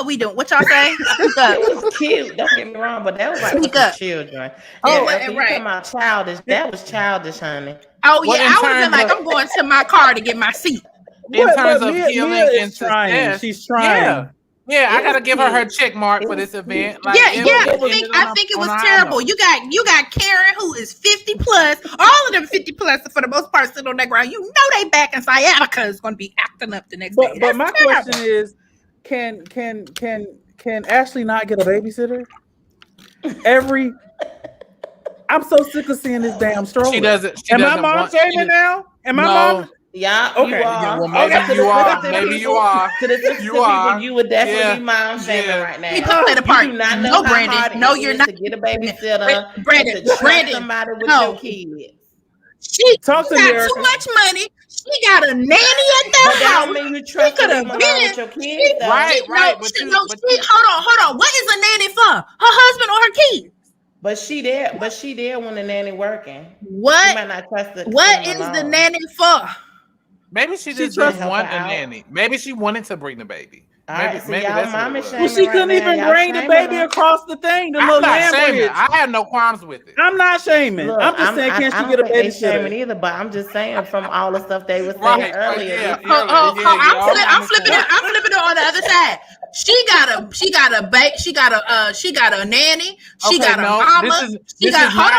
we doing? What y'all say? Speak up. It was cute. Don't get me wrong, but that was like with the children. Right. Childish. That was childish, honey. Oh yeah, I would have been like, I'm going to my car to get my seat. In terms of healing and success, she's trying. Yeah, I gotta give her check mark for this event. Like, I think it was terrible. You got Karen, who is 50 plus. All of them 50 plus, for the most part, sit on that ground. You know they back in sciatica is going to be acting up the next day. But my question is, can Ashley not get a babysitter? I'm so sick of seeing this damn stroller. She doesn't. Am I mom shaming now? Am I mom? Yeah, okay. You are. Well, maybe you are. Maybe you are. To the people, you would definitely be mom shaming right now. People play the part. You do not know Brandon. No, you're not. To get a babysitter. Brandon. Somebody with your kids. She got too much money. She got a nanny at the house. I mean, you trust her with your kids. Right. Hold on. What is a nanny for? Her husband or her kids? But she there when the nanny working. What? You might not trust the what is the nanny for? Maybe she just wanted a nanny. Maybe she wanted to bring the baby. Maybe that's what it was. Well, she couldn't even bring the baby across the thing. The little not shaming. I had no qualms with it. I'm not shaming. I'm just saying, can she get a baby? Shaming either, but I'm just saying from all the stuff they were saying earlier. I'm flipping it on the other side. She got a nanny. She got a mama. She got hold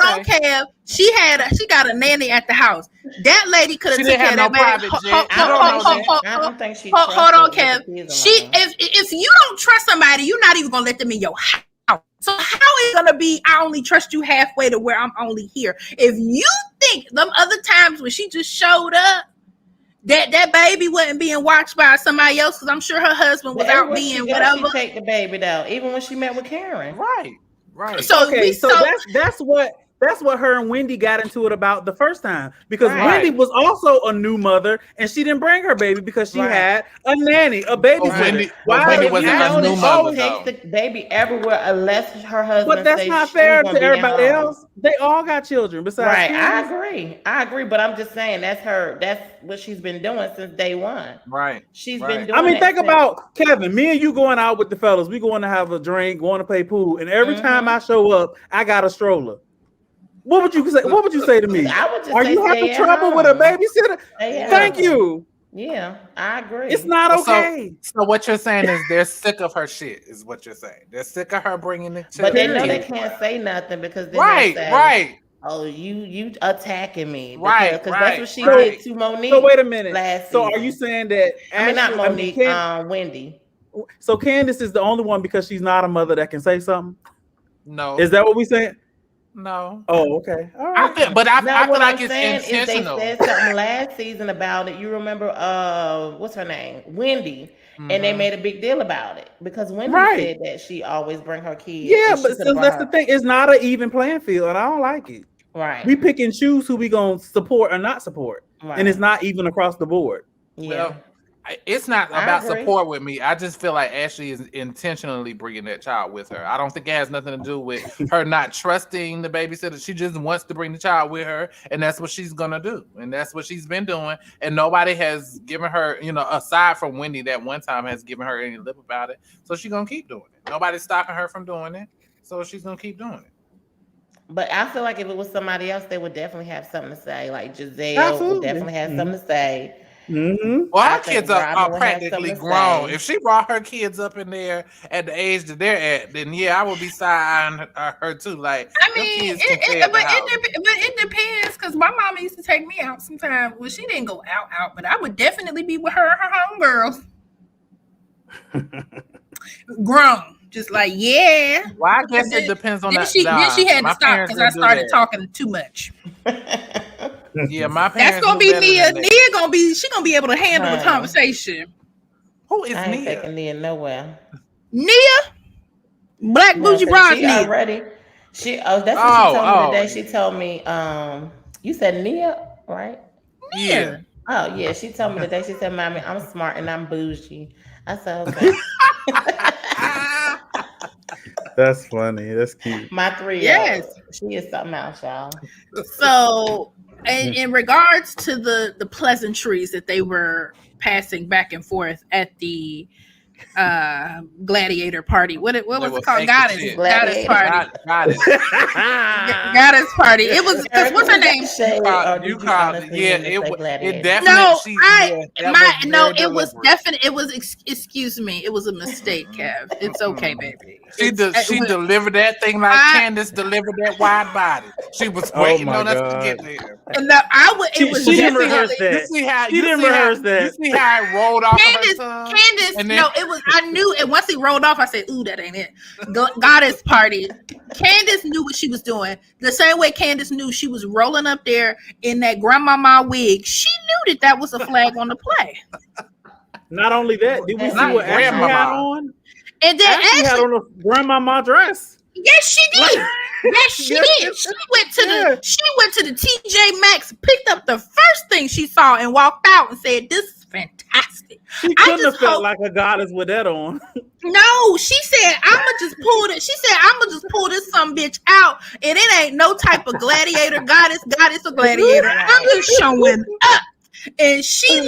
on, Kev. She got a nanny at the house. That lady could have taken care of that baby. I don't think she. Hold on, Kev. If you don't trust somebody, you're not even gonna let them in your house. So how is it gonna be? I only trust you halfway to where I'm only here. If you think them other times when she just showed up, that baby wasn't being watched by somebody else, because I'm sure her husband was out being whatever. She take the baby though, even when she met with Karen. Right. So that's what her and Wendy got into it about the first time, because Wendy was also a new mother and she didn't bring her baby because she had a nanny, a babysitter. Wendy wasn't a new mother. Takes the baby everywhere unless her husband. But that's not fair to everybody else. They all got children besides. Right, I agree. But I'm just saying that's what she's been doing since day one. Right. She's been doing. I mean, think about Kevin. Me and you going out with the fellas. We going to have a drink, going to play pool, and every time I show up, I got a stroller. What would you say? What would you say to me? I would just Are you having trouble with a babysitter? Thank you. Yeah, I agree. It's not okay. So what you're saying is they're sick of her shit, is what you're saying. They're sick of her bringing it to But they know they can't say nothing because then right. Oh, you attacking me. Right. Because that's what she did to Monique. So wait a minute. So are you saying that not Monique, Wendy. So Candace is the only one because she's not a mother that can say something? No. Is that what we saying? No. Oh, okay. All right. I feel like it's Is intentional. they said something last season about it. You remember what's her name? Wendy. And they made a big deal about it because Wendy said that she always bring her kids. Yeah, but that's the thing. It's not an even playing field, and I don't like it. Right. We pick and choose who we gonna support or not support. Right. And it's not even across the board. Yeah. Well, it's not about support with me. I just feel like Ashley is intentionally bringing that child with her. I don't think it has nothing to do with her not trusting the babysitter. She just wants to bring the child with her, and that's what she's gonna do, and that's what she's been doing. And nobody has given her, aside from Wendy, that one time has given her any lip about it. So she's gonna keep doing it. Nobody's stopping her from doing it, so she's gonna keep doing it. But I feel like if it was somebody else, they would definitely have something to say. Like Giselle would definitely have something to say. Mm-hmm. Well, I her think kids are Robin would have practically something to grown. say. If she brought her kids up in there at the age that they're at, then yeah, I would be side-eyeing her too. Like, I them mean, kids can stay at the house. but it depends because my mama used to take me out sometimes. Well, she didn't go out, but I would definitely be with her and her homegirls. Grown. Just like, yeah. Well, I guess it depends on Then that. she had to stop because I started talking. talking too much. Yeah, my That's parents gonna knew be better Nia. than that. She gonna be able to handle the Honey. conversation. Who is I ain't Nia? taking Nia nowhere. Nia, Black No, Bougie 'cause Bras she Nia. already. That's what she told me today. Oh. She told me, you said Nia, right? Yeah. Oh yeah, she told me today. She said, "Mommy, I'm smart and I'm bougie." I said, "Okay." That's funny. That's cute. My 3-year-old. Yes. She is something else, y'all. So, in regards to the pleasantries that they were passing back and forth at the gladiator party, what was it called? Goddess party. Goddess. Goddess party. It was because what's her name? You called it. Yeah, it definitely. No, it was definitely. It was. Excuse me. It was a mistake, Kev. It's okay, baby. She delivered that thing like Candace delivered that wide body. She was waiting on us to get there. And she didn't rehearse that. You see how she didn't rehearse that. You see how it rolled off Candace, of her tongue? Candace, no, it was. I knew it once he rolled off. I said, "Ooh, that ain't it." Goddess party. Candace knew what she was doing. The same way Candace knew she was rolling up there in that grandmama wig. She knew that was a flag on the play. Not only that, did we see what Ashley had on? And then Ashley had on a grandmama dress. Yes, she did. Yes, she did. She went to the TJ Maxx, picked up the first thing she saw, and walked out and said, "This is fantastic." She couldn't have felt like a goddess with that on. No, she said, "I'ma just pull it." She said, "I'ma just pull this some bitch out, and it ain't no type of gladiator, goddess or gladiator. I'm just showing up." And she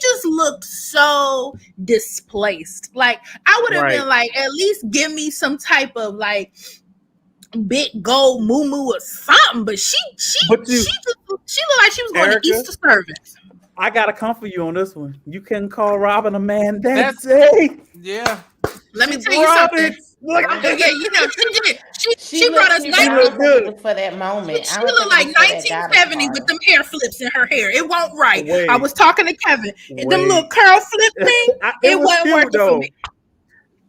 just looked so displaced. Like, I would have been like, at least give me some type of like big gold moo or something. But she looked like she was going to Easter service. I gotta come for you on this one. You can call Robin a man that day. Yeah. Let me tell you something. Yeah, you know, she did. She brought us 19 for that moment. She looked like 1970 with them hair flips in her hair. It won't right. Wait. I was talking to Kevin. Them little curl flip thing, it wasn't working for me.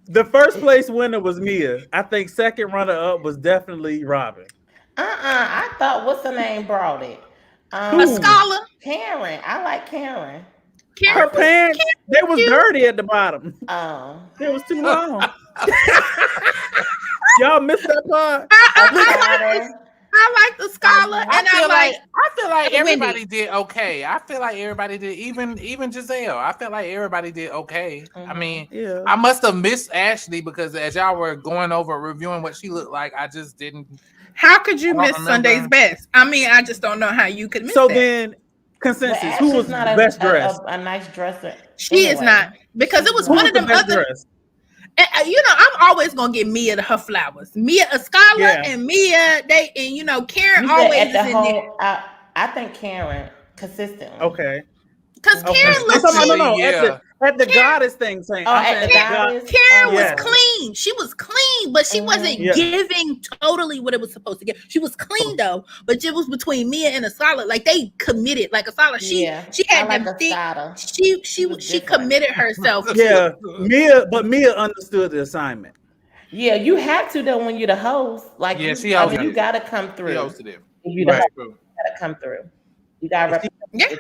The first place winner was Mia. I think second runner up was definitely Robin. I thought what's her name brought it. A scholar. Karen. I like Karen. Her pants, they was dirty at the bottom. Oh. It was too long. Y'all missed that part. I like the scholar, and I feel like everybody did okay. I feel like everybody did, even Giselle. I feel like everybody did okay. I mean, I must have missed Ashley because as y'all were going over reviewing what she looked like, I just didn't. How could you miss Sunday's best? I mean, I just don't know how you could miss that. Then, consensus, who was not best dressed? A nice dresser. She is not, because it was one of them other. You know, I'm always gonna give Mia her flowers. Mia a scholar, and Mia Karen always is in there. I think Karen consistently. Okay. Because Karen looks at the goddess thing. Karen was clean. She was clean, but she wasn't giving totally what it was supposed to give. She was clean though, but it was between Mia and a solid. Like they committed, like a solid. She had them thick. She committed herself. Yeah, Mia understood the assignment. Yeah, you have to though when you're the host. Like you gotta come through. She hosted it. If you gotta come through. You gotta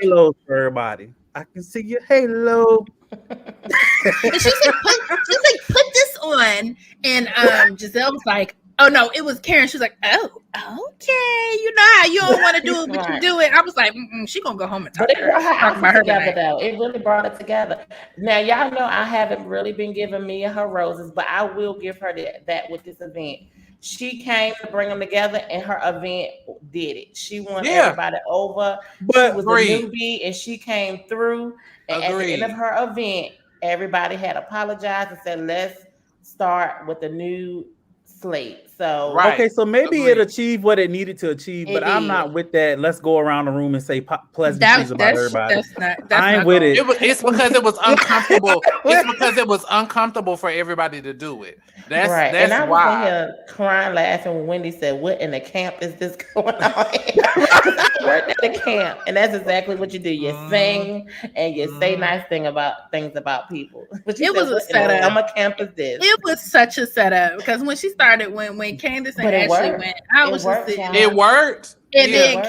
halo for everybody. I can see your halo. She said, put this on, and Giselle was like, "Oh no, it was Karen." She was like, "Oh, okay, you know how you don't want to do it, but you do it." I was like, "She gonna go home and talk about her together though." It really brought it together. Now y'all know I haven't really been giving Mia her roses, but I will give her that with this event. She came to bring them together, and her event did it. She won everybody over. But she was a newbie, and she came through. And at the end of her event, everybody had apologized and said, "Let's start with the new slates." So Right. Okay, so maybe Agreed. it achieved what it needed to achieve, but It I'm did. not with that. Let's go around the room and say pleasantries about everybody. That's I ain't not with gonna- it. It's because it was uncomfortable. It's because it was uncomfortable for everybody to do it. right. That's And I was in why. here crying, laughing when Wendy said, "What in the camp is this going on?" Because I worked at the camp, and that's exactly what you do. You sing and you say nice things about people. But you It said, was a "What in the setup. summer camp is this?" It was such a setup because when she started, when Candace and But it Ashley worked. went, I It was just worked, sitting y'all. there. It worked. And Yeah.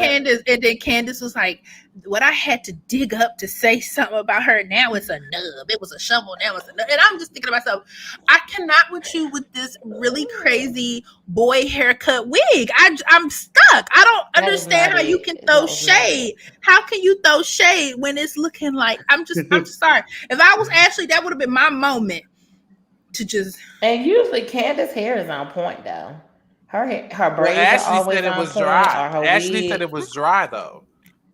then Candace was like, "What I had to dig up to say something about her. Now it's a nub. It was a shovel. Now it's a nub." And I'm just thinking to myself, I cannot with you with this really crazy boy haircut wig. I'm stuck. I don't That was understand not how you it. can That throw was not shade. How can you throw shade when it's looking like I'm just sorry. If I was Ashley, that would have been my moment to just. And usually Candace's hair is on point though. Her Well, braids are Ashley always said it on was point, dry. or her Ashley wig. said it was dry though.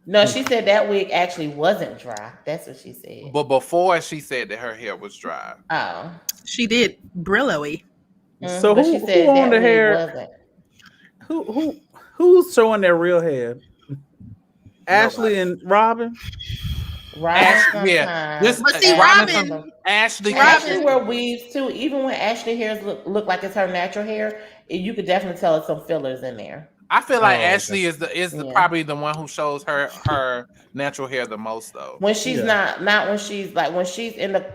No, she said that wig actually wasn't dry. That's what she said. But before she said that her hair was dry. Oh. She did Brillo-y. So But she who said on that the wig hair? wasn't. Who's showing their real hair? Ashley and Robin. Robin Yeah. sometimes. But see, Robin, Ashley, Ashley can- wear weaves too. Even when Ashley hairs look like it's her natural hair, you could definitely tell it's some fillers in there. I feel like Oh, okay. Ashley is the Yeah. probably the one who shows her natural hair the most though. When she's Yeah. not when she's like when she's in the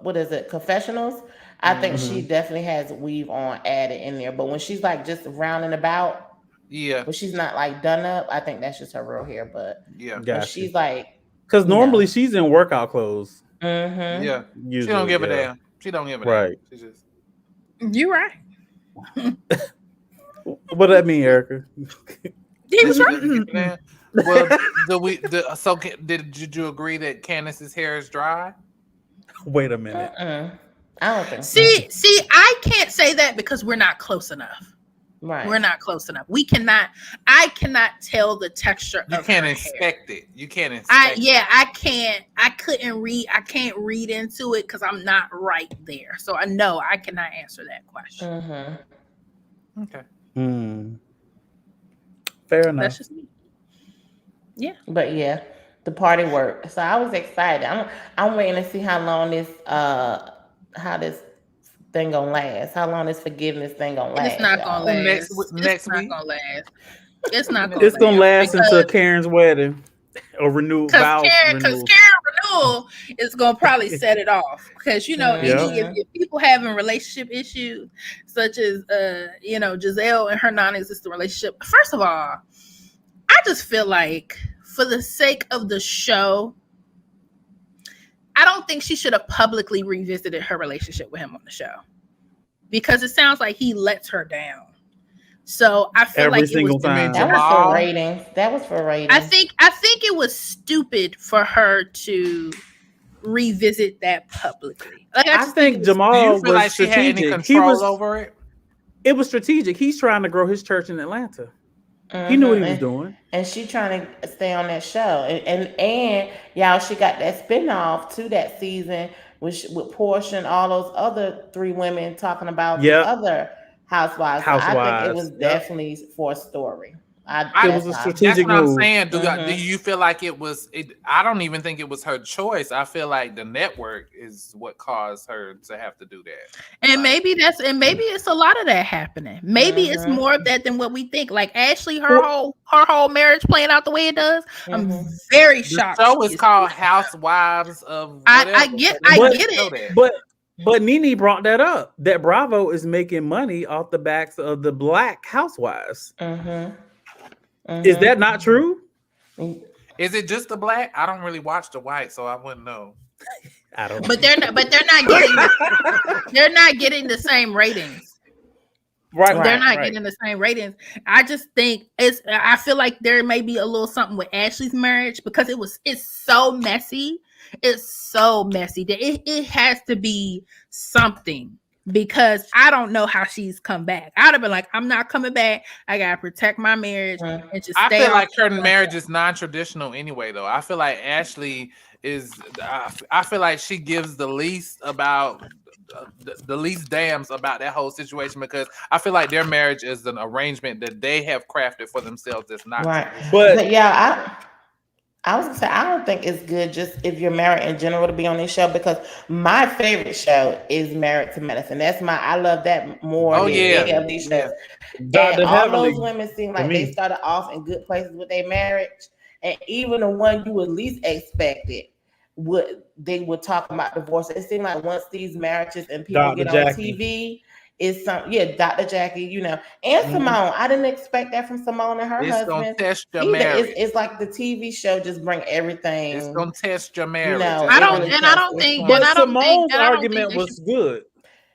what is it, confessionals, I think she definitely has weave on added in there. But when she's like just rounding about, Yeah. when she's not like done up, I think that's just her real hair. But Yeah. when Gotcha. she's like, Because normally she's in workout clothes. Yeah. Usually, She don't give a yeah. damn. She don't give a Right. damn. She just You're right. What that mean, Erica? He was She right. doesn't give a damn. Well, did you agree that Candace's hair is dry? Wait a minute. I don't think so. See, I can't say that because we're not close enough. Right. We're not close enough. I cannot tell the texture You of can't her inspect hair. it. You can't inspect it. I can't read into it because I'm not right there. So I know I cannot answer that question. Okay. Fair enough. That's just me. Yeah. But yeah, the party worked. So I was excited. I'm waiting to see how long this thing gonna last. How long this forgiveness thing gonna last. It's not y'all. gonna last. Next It's not week? gonna last. It's not gonna It's gonna last until because- Karen's wedding or renewal. Because Karen renewal is gonna probably set it off. Because if people having relationship issues such as Giselle and her non-existent relationship, first of all, I just feel like for the sake of the show, I don't think she should have publicly revisited her relationship with him on the show because it sounds like he lets her down. So I feel Every like single time. That was for ratings. That was for ratings. I think it was stupid for her to revisit that publicly. Like I think Jamal Do you was feel like she had any strategic. control over it? It was strategic. He's trying to grow his church in Atlanta. He knew what he was doing. And she trying to stay on that show. And y'all, she got that spinoff to that season with Portia and all those other 3 women talking about the other housewives. So I think it was definitely for a story. It was a strategic That's what I'm move. saying. Do you feel like it was? I don't even think it was her choice. I feel like the network is what caused her to have to do that. And maybe it's a lot of that happening. Maybe it's more of that than what we think. Like Ashley, her whole marriage playing out the way it does. I'm very shocked. The show is called Housewives of. I get it. But Nene brought that up. That Bravo is making money off the backs of the Black housewives. Is that not true? Is it just the Black? I don't really watch the white, so I wouldn't know. I don't know. But they're not getting the same ratings. Right. They're not getting the same ratings. I just think I feel like there may be a little something with Ashley's marriage because it's so messy. It's so messy that it has to be something. Because I don't know how she's come back. I'd have been like, I'm not coming back. I gotta protect my marriage and just stay. I feel like her marriage is non-traditional anyway, though. I feel like Ashley is. I feel like she gives the least about the least damns about that whole situation, because I feel like their marriage is an arrangement that they have crafted for themselves. That's not Right. traditional. But yeah, I was gonna say I don't think it's good just if you're married in general to be on this show, because my favorite show is Married to Medicine. I love that more Oh than yeah, any of these shows. And Dr. all Heavenly, those women seem for like me. they started off in good places with their marriage, and even the one you would least expect it they would talk about divorce. It seemed like once these marriages and people Dr. get on Jackie. TV, it's Dr. Jackie, and Simone. I didn't expect that from Simone and her it's gonna husband. test your Either marriage. it's like the TV show just bring everything. It's gonna test your marriage. I don't think. But And I don't think. Simone's And I don't argument think was good.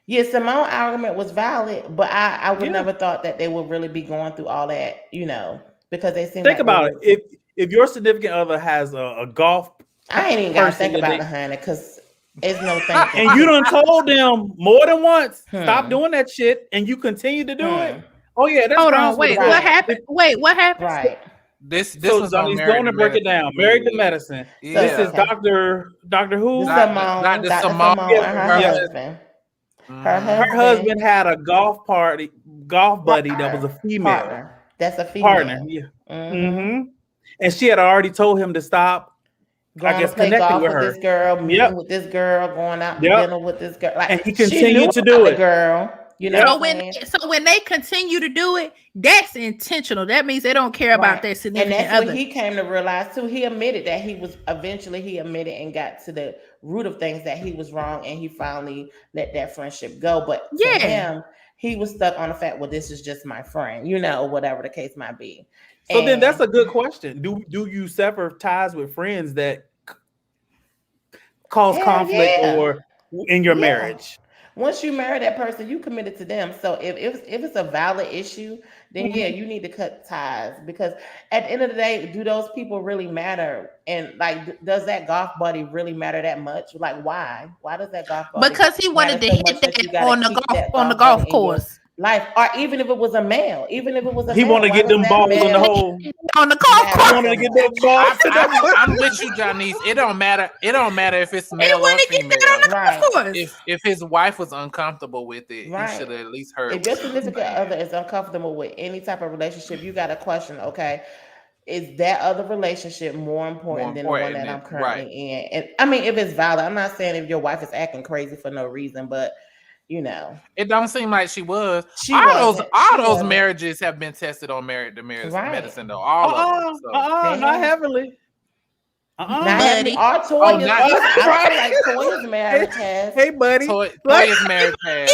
Yeah, Simone's argument was valid, but I would Yeah. never thought that they would really be going through all that, because they seem Think like about it. If your significant other has a golf, I ain't even gotta person think that about they- the honey, because it's no thinking. and you done told them more than once, stop Hmm. doing that shit, and you continue to do it. Hmm. Oh yeah, that's Hold grounds on. for Wait. divorce. What happened? Wait. What happened? Right. This So was on Johnny's Married going to to break it Medicine. down. Married to Medicine. Yeah. This is Okay. Dr. Who? The Dr. Dr. Simone. Simone and her Yeah. husband. Mhm. Her Her husband had a golf buddy that was a female partner. That's a female partner. Yeah. Mhm. Mm-hmm. And she had already told him to stop. Going I guess to play connecting golf with with her. this girl, meeting Yep. with this girl, going out to Yep. dinner with this girl. Like, And he she continued knew to about do the it. girl. You know Yep. what So I'm when saying? they continue to do it, that's intentional. That means they don't care about Right. their And significant that's other. what he came to realize too. He admitted that he admitted and got to the root of things, that he was wrong, and he finally let that friendship go. But to Yeah. him, he was stuck on the fact, well, this is just my friend, or whatever the case might be. So then And- that's a good question. Do you sever ties with friends that cause Hell conflict yeah. or in your Yeah. marriage? Once you marry that person, you committed to them. So if it's a valid issue, then yeah, you need to cut ties, because at the end of the day, do those people really matter? And like, does that golf buddy really matter that much? Like, why? Why does that golf buddy Because he wanted matter to so much hit that you that gotta on the keep golf that on the golf golf buddy in your course. life? Or even if it was a male, He why want to get does them that balls in the male hole. On the golf matter course. He want to get them balls in the hole. I'm with you, Janice. It don't matter. It don't matter if it's He male or wanted to get female. that on the Right. golf course. If his wife was uncomfortable with it, Right. he should have at least heard. If your significant other is uncomfortable with any type of relationship, you got to question, okay, is that other relationship more important than the one that I'm currently in? And I mean, if it's valid, I'm not saying if your wife is acting crazy for no reason, but it don't seem like she was. She all wasn't. those wasn't. marriages have been tested on Married to Marriage Right. Medicine, though. All of them. So. Not heavily. Not Buddy. having our Toya's. Oh, not- I feel like Toya's marriage has. Hey, buddy. Toya's marriage has.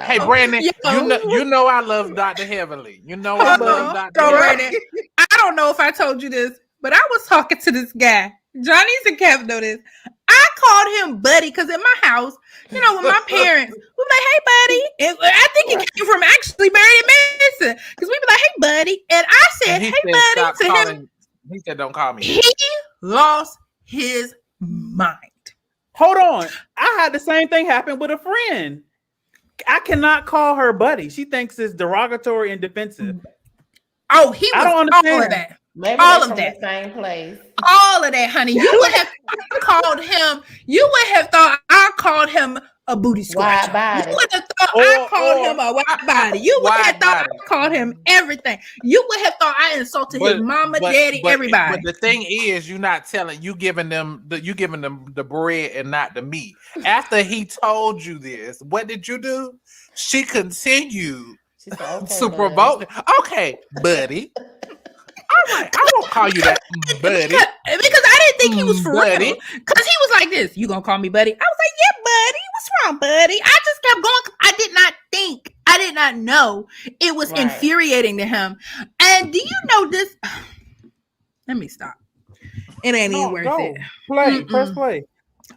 Hey, Brandon. Yo. You know I love Dr. Heavenly. You know I Hold love on. Dr. So, Heavenly. Brandon, I don't know if I told you this, but I was talking to this guy. Johnny's and Kev know this. I called him buddy because at my house, with my parents, we be like, hey, buddy. And I think it came from actually Married to Medicine, because we be like, hey, buddy. And I said, And he hey, said, buddy, "Stop to him. calling." He said, don't call me. He lost his mind. Hold on. I had the same thing happen with a friend. I cannot call her buddy. She thinks it's derogatory and defensive. Oh, he I was don't all understand. of that. Maybe all they're of from that. the same place. All of that, honey. You would have called him. You would have thought I called him a booty scratcher. body. You would have thought I called him a wide body. You would Wide have thought body. I called him everything. You would have thought I insulted his mama, daddy, everybody. But the thing is, you giving them the bread and not the meat. After he told you this, what did you do? She continued She said, okay, to buddy. provoke him. Okay, buddy. All right, I won't call you that, buddy. Because I didn't think he was for Buddy. real. Because he was like this. You gonna call me buddy? I was like, yeah, buddy. What's wrong, buddy? I just kept going. I did not know it was Right. infuriating to him. And do you know this? Let me stop. It ain't even worth it. Play, Mm-mm. press play.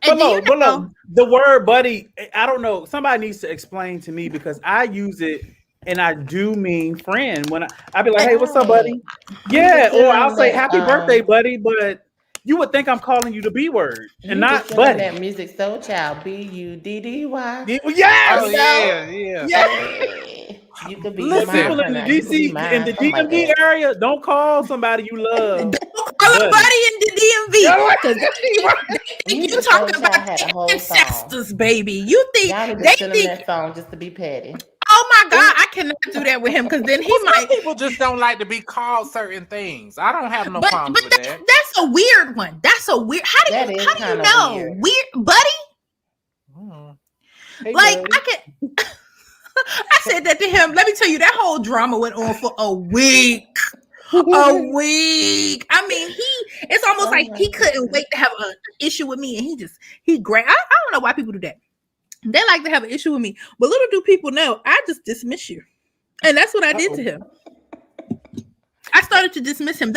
And do you But know- look, the word buddy, I don't know. Somebody needs to explain to me, because I use it and I do mean friend. When I be like, hey, what's up, buddy? Yeah, just or I'll doing say that, happy birthday, buddy, but you would think I'm calling you the B word and not just buddy. that Music Soul Child, BUDDY. Yes! Oh yeah. Yeah. You could be Listen, mine People for in the now. You could be DC, mine, in the something like DMV that. area, don't call somebody you love. Don't call him Buddy. buddy in the DMV. You talking about had a whole ancestors, baby. You think y'all need to they send him think? that song just to be petty. Oh my God, I cannot do that with him because then he Some might. people just don't like to be called certain things. I don't have no problems with that. That's a weird one. That's a weird. How do you know? Weird, buddy. Hey, Like buddy. I can. I said that to him. Let me tell you, that whole drama went on for a week. A week. I mean, it's almost like he couldn't wait to have an issue with me, and he grabbed. I don't know why people do that. They like to have an issue with me, but little do people know, I just dismiss you, and that's what I did to him. I started to dismiss him.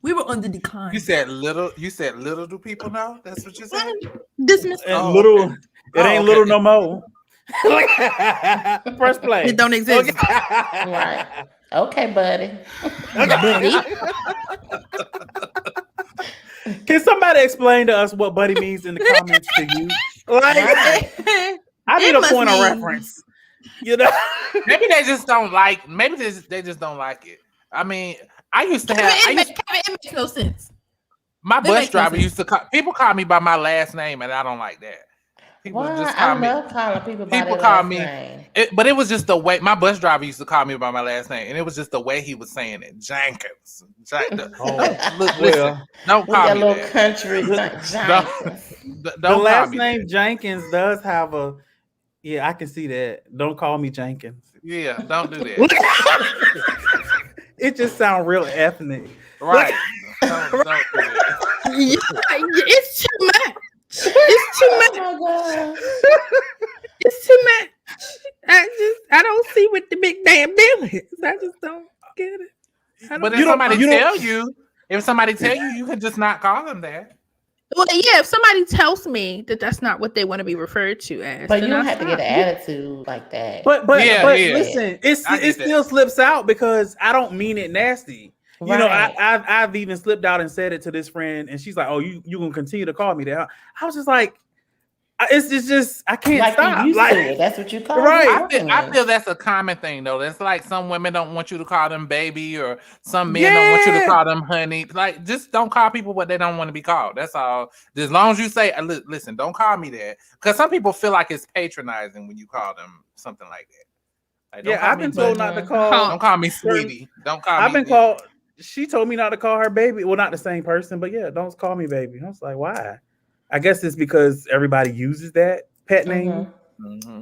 We were on the decline. You said little do people know? That's what you said? Dismiss. And little, it ain't little no more. First place. It don't exist. Right. Okay, buddy. Can somebody explain to us what buddy means in the comments to you? Like, I need a point of reference. You know, maybe they just don't like. Maybe they just don't like it. I mean, I used to have. It makes no sense. My bus driver used to call people call me by my last name, and I don't like that. People just call me. I love calling people by People their call last me, name. but it was just the way my bus driver used to call me by my last name, and it was just the way he was saying it. Jenkins. Listen, don't call me little that. country Don't the last me name that. Jenkins does have a. Yeah, I can see that. Don't call me Jenkins. Yeah, don't do that. It just sounds real ethnic. Right. Don't do that. It's too much. It's too much. Oh my God. It's too much. I don't see what the big damn deal is. I just don't get it. But if somebody tell you, you can just not call them that. Well, yeah, if somebody tells me that that's not what they want to be referred to as, But you don't have to get an attitude like that. But Yeah. listen, it still slips out because I don't mean it nasty. Right. You know, I've even slipped out and said it to this friend, and she's like, "Oh, you gonna continue to call me that?" I was just like, "It's just I can't like stop." You Like, to it. That's what you call Right. it. I feel that's a common thing though. That's like some women don't want you to call them baby, or some men don't want you to call them honey. Like, just don't call people what they don't want to be called. That's all. As long as you say, "Listen, don't call me that," because some people feel like it's patronizing when you call them something like that. Like, I've been told not to call. Don't call me sweetie. Don't call me. I've been called. She told me not to call her baby. Well, not the same person, but yeah, don't call me baby. I was like, why? I guess it's because everybody uses that pet name,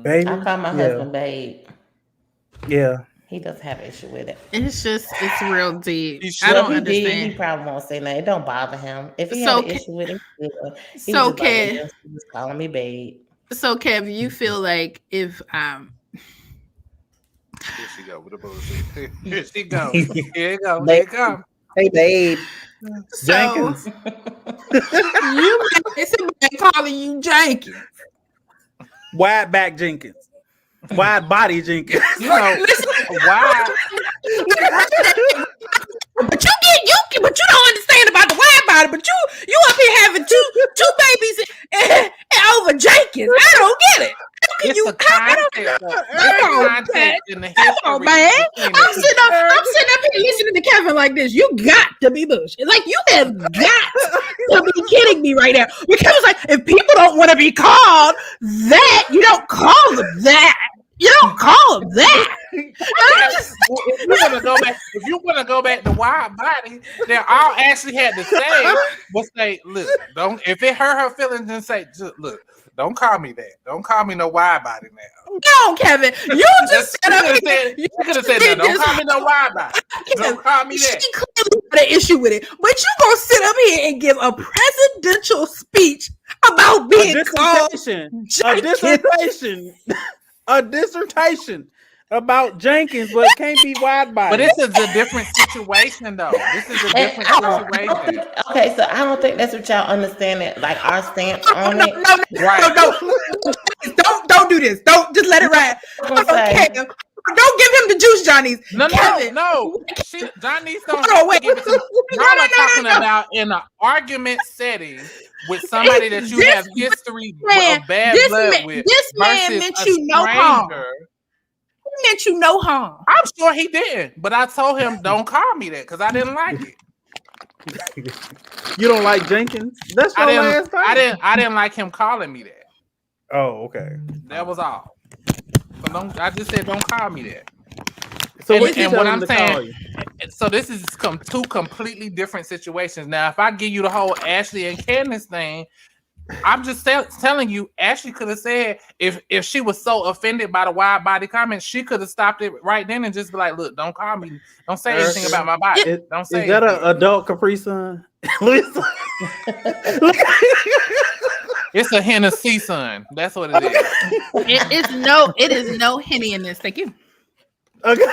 baby. I call my husband babe. Yeah. He doesn't have an issue with it. it's real deep. I don't He understand. he probably won't say nothing. It don't bother him. If he So had an issue with it, he so was just Kev- like, he was calling me babe. So, Kev, you feel like if Here she go with the bullshit. Here she go. Here you go. Here you come. Hey, babe. so Jenkins. you might somebody calling you Jenkins. Wide back Jenkins. Wide body Jenkins. You know why? But but you don't understand about the wide body. But you up here having two babies and over Jenkins. I don't get it. It's the context. In the history. Come on, man. I'm sitting up here listening to Kevin like this. You got to be bullshit. Like, you have got to be kidding me right now. Because it's like, if people don't want to be called that, you don't call them that. You don't call them that. If you want to go back to wide body, then all Ashley had to say was say, "Look, don't." If it hurt her feelings, then say, "Look, don't call me that. Don't call me no wide body now." No, Kevin, you just said you could have said that. Don't call me no wide body. Don't call me that. She clearly had an issue with it, but you gonna sit up here and give a presidential speech about being called a dissertation about Jenkins, but it can't be wide body. But this is a different situation, though. This is a different situation. Okay, so I don't think that's what y'all understand. It like our stance on it. No, don't do this. Don't just let it ride. Okay. Don't give him the juice, Johnny's. No. Johnny's don't have to give it to y'all are talking about in an argument setting with somebody that you have history of bad blood with. This man meant you no harm. He meant you no harm. I'm sure he didn't, but I told him don't call me that because I didn't like it. You don't like Jenkins? That's your last time. I didn't like him calling me that. Oh, okay. That was all. So I just said don't call me that. So and what I'm saying, so this is two completely different situations. Now, if I give you the whole Ashley and Candace thing, I'm just telling you, Ashley could have said if she was so offended by the wide body comment, she could have stopped it right then and just be like, "Look, don't call me. Don't say anything about my body. Don't say." Is that an adult Capri Sun? It's a Hennessy Sun. That's what it is. It is no Henny in this. Thank you. Okay.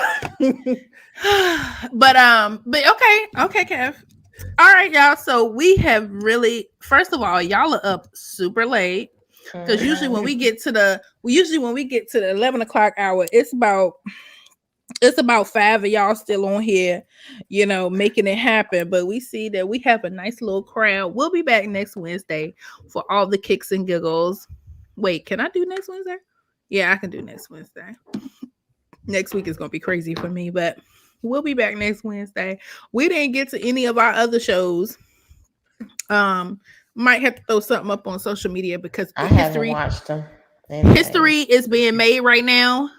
but okay, Kev. All right, y'all. So we have really, first of all, y'all are up super late because usually when we get to the 11 o'clock hour, it's about 5 of y'all still on here, making it happen. But we see that we have a nice little crowd. We'll be back next Wednesday for all the kicks and giggles. Wait, can I do next Wednesday? Yeah, I can do next Wednesday. Next week is gonna be crazy for me, but we'll be back next Wednesday. We didn't get to any of our other shows. Might have to throw something up on social media because I haven't watched them. History is being made right now.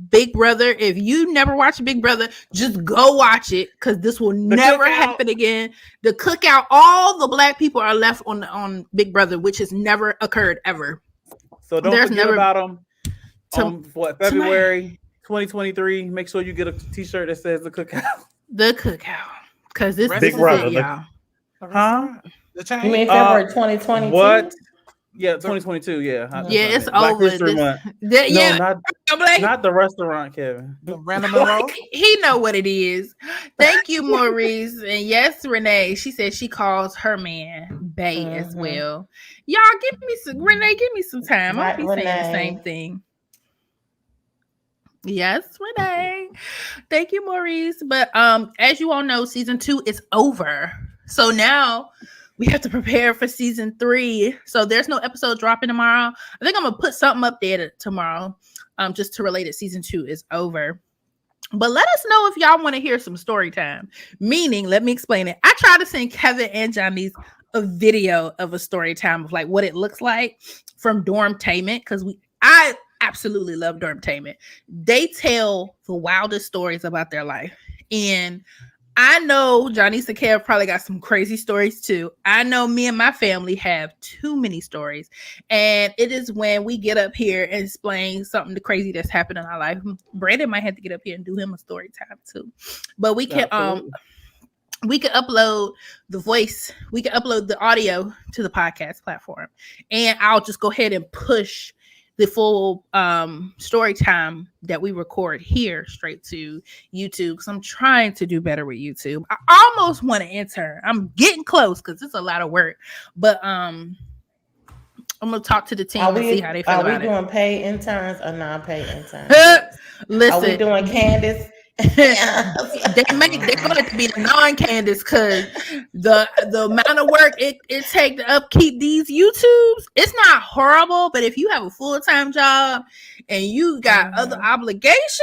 Big Brother. If you never watched Big Brother, just go watch it because this will never happen again. The cookout, all the black people are left on Big Brother, which has never occurred ever. So don't forget about them. February 2023. Make sure you get a T-shirt that says the cookout. The cookout, because this Big is Brother, it, y'all. Huh? You mean February 2022? What? Yeah, 2022. Yeah. Yeah, it's Black over. History Month. Yeah, not the restaurant, Kevin. The random roll. He know what it is. Thank you, Maurice. And yes, Renee. She said she calls her man Bay as well. Y'all, give me some time. I'll be saying the same thing. Yes, Renee. Thank you, Maurice. But as you all know, season 2 is over. So now we have to prepare for season 3. So there's no episode dropping tomorrow. I think I'm gonna put something up there tomorrow, just to relate it. Season 2 is over. But let us know if y'all want to hear some story time. Meaning, let me explain it. I tried to send Kevin and Johnny's a video of a story time of like what it looks like from Dormtainment, because I absolutely love Dormtainment. They tell the wildest stories about their life. And I know Johnny Kev probably got some crazy stories too. I know me and my family have too many stories. And it is when we get up here and explain something crazy that's happened in our life. Brandon might have to get up here and do him a story time too. But we can upload the voice, we can upload the audio to the podcast platform. And I'll just go ahead and push the full story time that we record here straight to YouTube, because I'm trying to do better with YouTube. I almost want to intern. I'm getting close because it's a lot of work. But I'm gonna talk to the team and see how they feel about it. Are we doing paid interns or non-paid interns? Listen, are we doing Candace? They want it to be a non-Candace because the amount of work it takes to upkeep these YouTubes, it's not horrible. But if you have a full-time job and you got other obligations,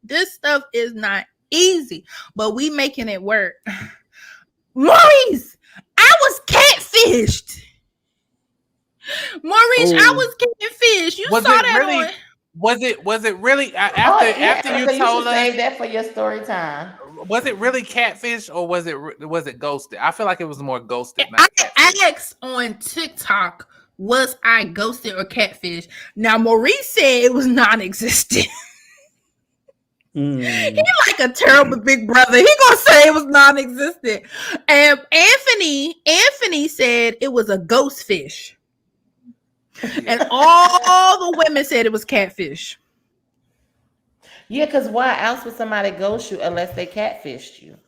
this stuff is not easy. But we making it work. Maurice, I was catfished. Maurice, I was catfished. You saw that really? Was it really after you told us? Save that for your story time. Was it really catfish or was it ghosted? I feel like it was more ghosted. I asked on TikTok, was I ghosted or catfish? Now Maurice said it was non-existent. He like a terrible big brother. He gonna say it was non-existent. And Anthony said it was a ghost fish. And all the women said it was catfish. Yeah, because why else would somebody ghost you unless they catfished you?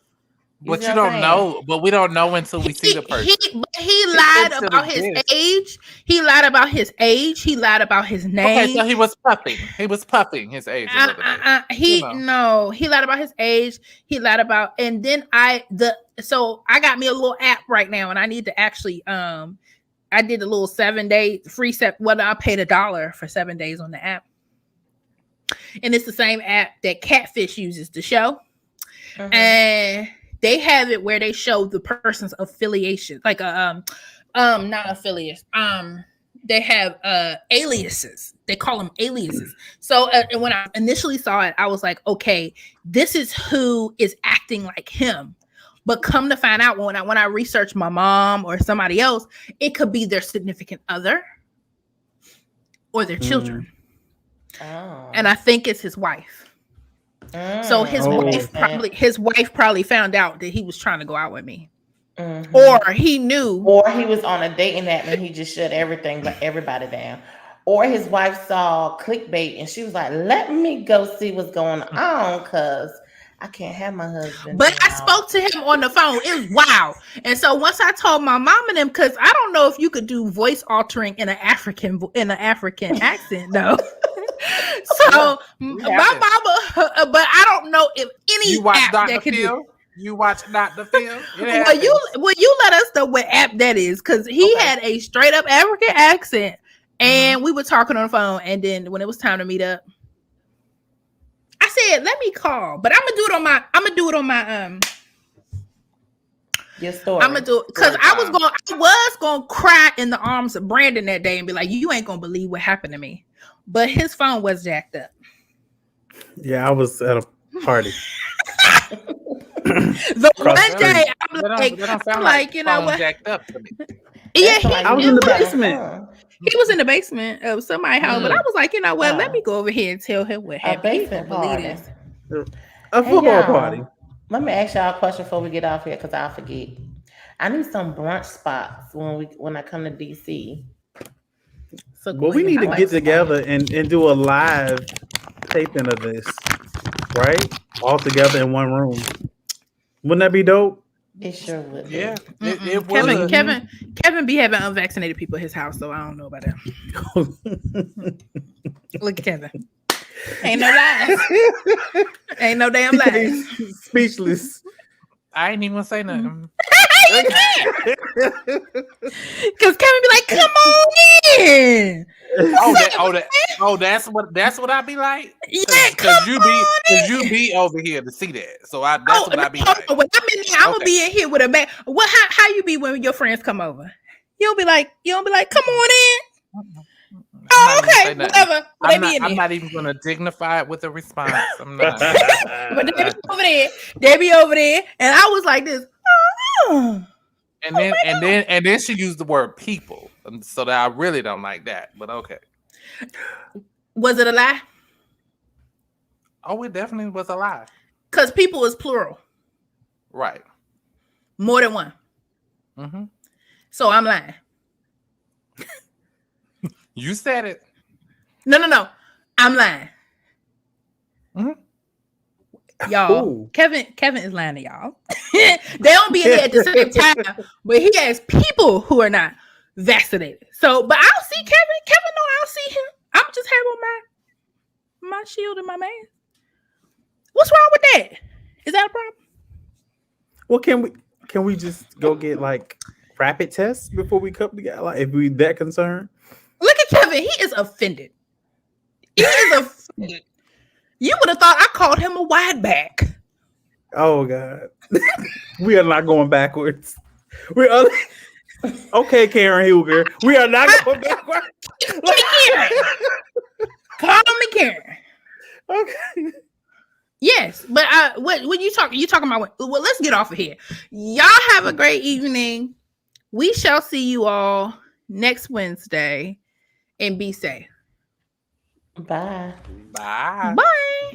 But you don't know. But we don't know until we see the person. He lied about his age. He lied about his age. He lied about his name. Okay, so he was puffing. He was puffing his age. He lied about his age. He lied about, and then I got me a little app right now, and I need to actually I did a little 7-day free set. Well, I paid $1 for 7 days on the app. And it's the same app that Catfish uses to show. And they have it where they show the person's affiliation, like not affiliates. They have aliases. They call them aliases. So when I initially saw it, I was like, okay, this is who is acting like him. But come to find out, when I research my mom or somebody else, it could be their significant other or their children. Oh. And I think it's his wife. So his wife probably found out that he was trying to go out with me. Mm-hmm. Or he knew. Or he was on a dating app and he just shut everybody down. Or his wife saw clickbait and she was like, let me go see what's going on because I can't have my husband. But I spoke to him on the phone. It was wow. And so once I told my mom and them, because I don't know if you could do voice altering in an African accent, though. So my mama, but I don't know if any app that could do. You watch Dr. Phil? Will you let us know what app that is? Because he had a straight up African accent, and we were talking on the phone. And then when it was time to meet up, I said, "Let me call," but I'm gonna do it on my your story. I'm gonna do it because I was gonna cry in the arms of Brandon that day and be like, "You ain't gonna believe what happened to me," but his phone was jacked up. Yeah, I was at a party. The one day I'm like, you know what? Jacked up to me. Yeah, I was in the basement. He was in the basement of somebody's house, but I was like, you know what? Let me go over here and tell him what happened. He's gonna believe this. A football party. Let me ask y'all a question before we get off here because I'll forget. I need some brunch spots when I come to DC. So well, we need to get together and do a live taping of this, right? All together in one room. Wouldn't that be dope? It sure would. Yeah, it would. Kevin be having unvaccinated people at his house, so I don't know about that. Look at Kevin. Ain't no lies. Ain't no damn lies. Speechless. I ain't even gonna say nothing. Because Kevin be like, "Come on in." That's what I be like. Yeah, because you be over here to see that. So that's what I be like. When I'm in here, I'm gonna be in here with a bag. What? How you be when your friends come over? You don't be like, "Come on in." Oh, okay, whatever. I'm not even gonna dignify it with a response. I'm not. But they be over there, and I was like this. Oh. And then she used the word people, so that I really don't like that. But okay. Was it a lie? Oh, it definitely was a lie. Because people is plural. Right. More than one. Mm-hmm. So I'm lying. You said it. No. I'm lying. Mm-hmm. Y'all, ooh. Kevin is lying to y'all. They don't be in here at the same time, but he has people who are not vaccinated. So, but I'll see Kevin. Kevin know I'll see him. I'm just having my shield and my mask. What's wrong with that? Is that a problem? Well, can we just go get like rapid tests before we come together? Like, if we that concerned? Look at Kevin. He is offended. He is offended. You would have thought I called him a wide back. Oh God. We are not going backwards. We are okay, Karen Huger. We are not going backwards. Call me Karen. Okay. Yes, but what you talking about? Well, let's get off of here. Y'all have a great evening. We shall see you all next Wednesday, and be safe. Bye. Bye. Bye.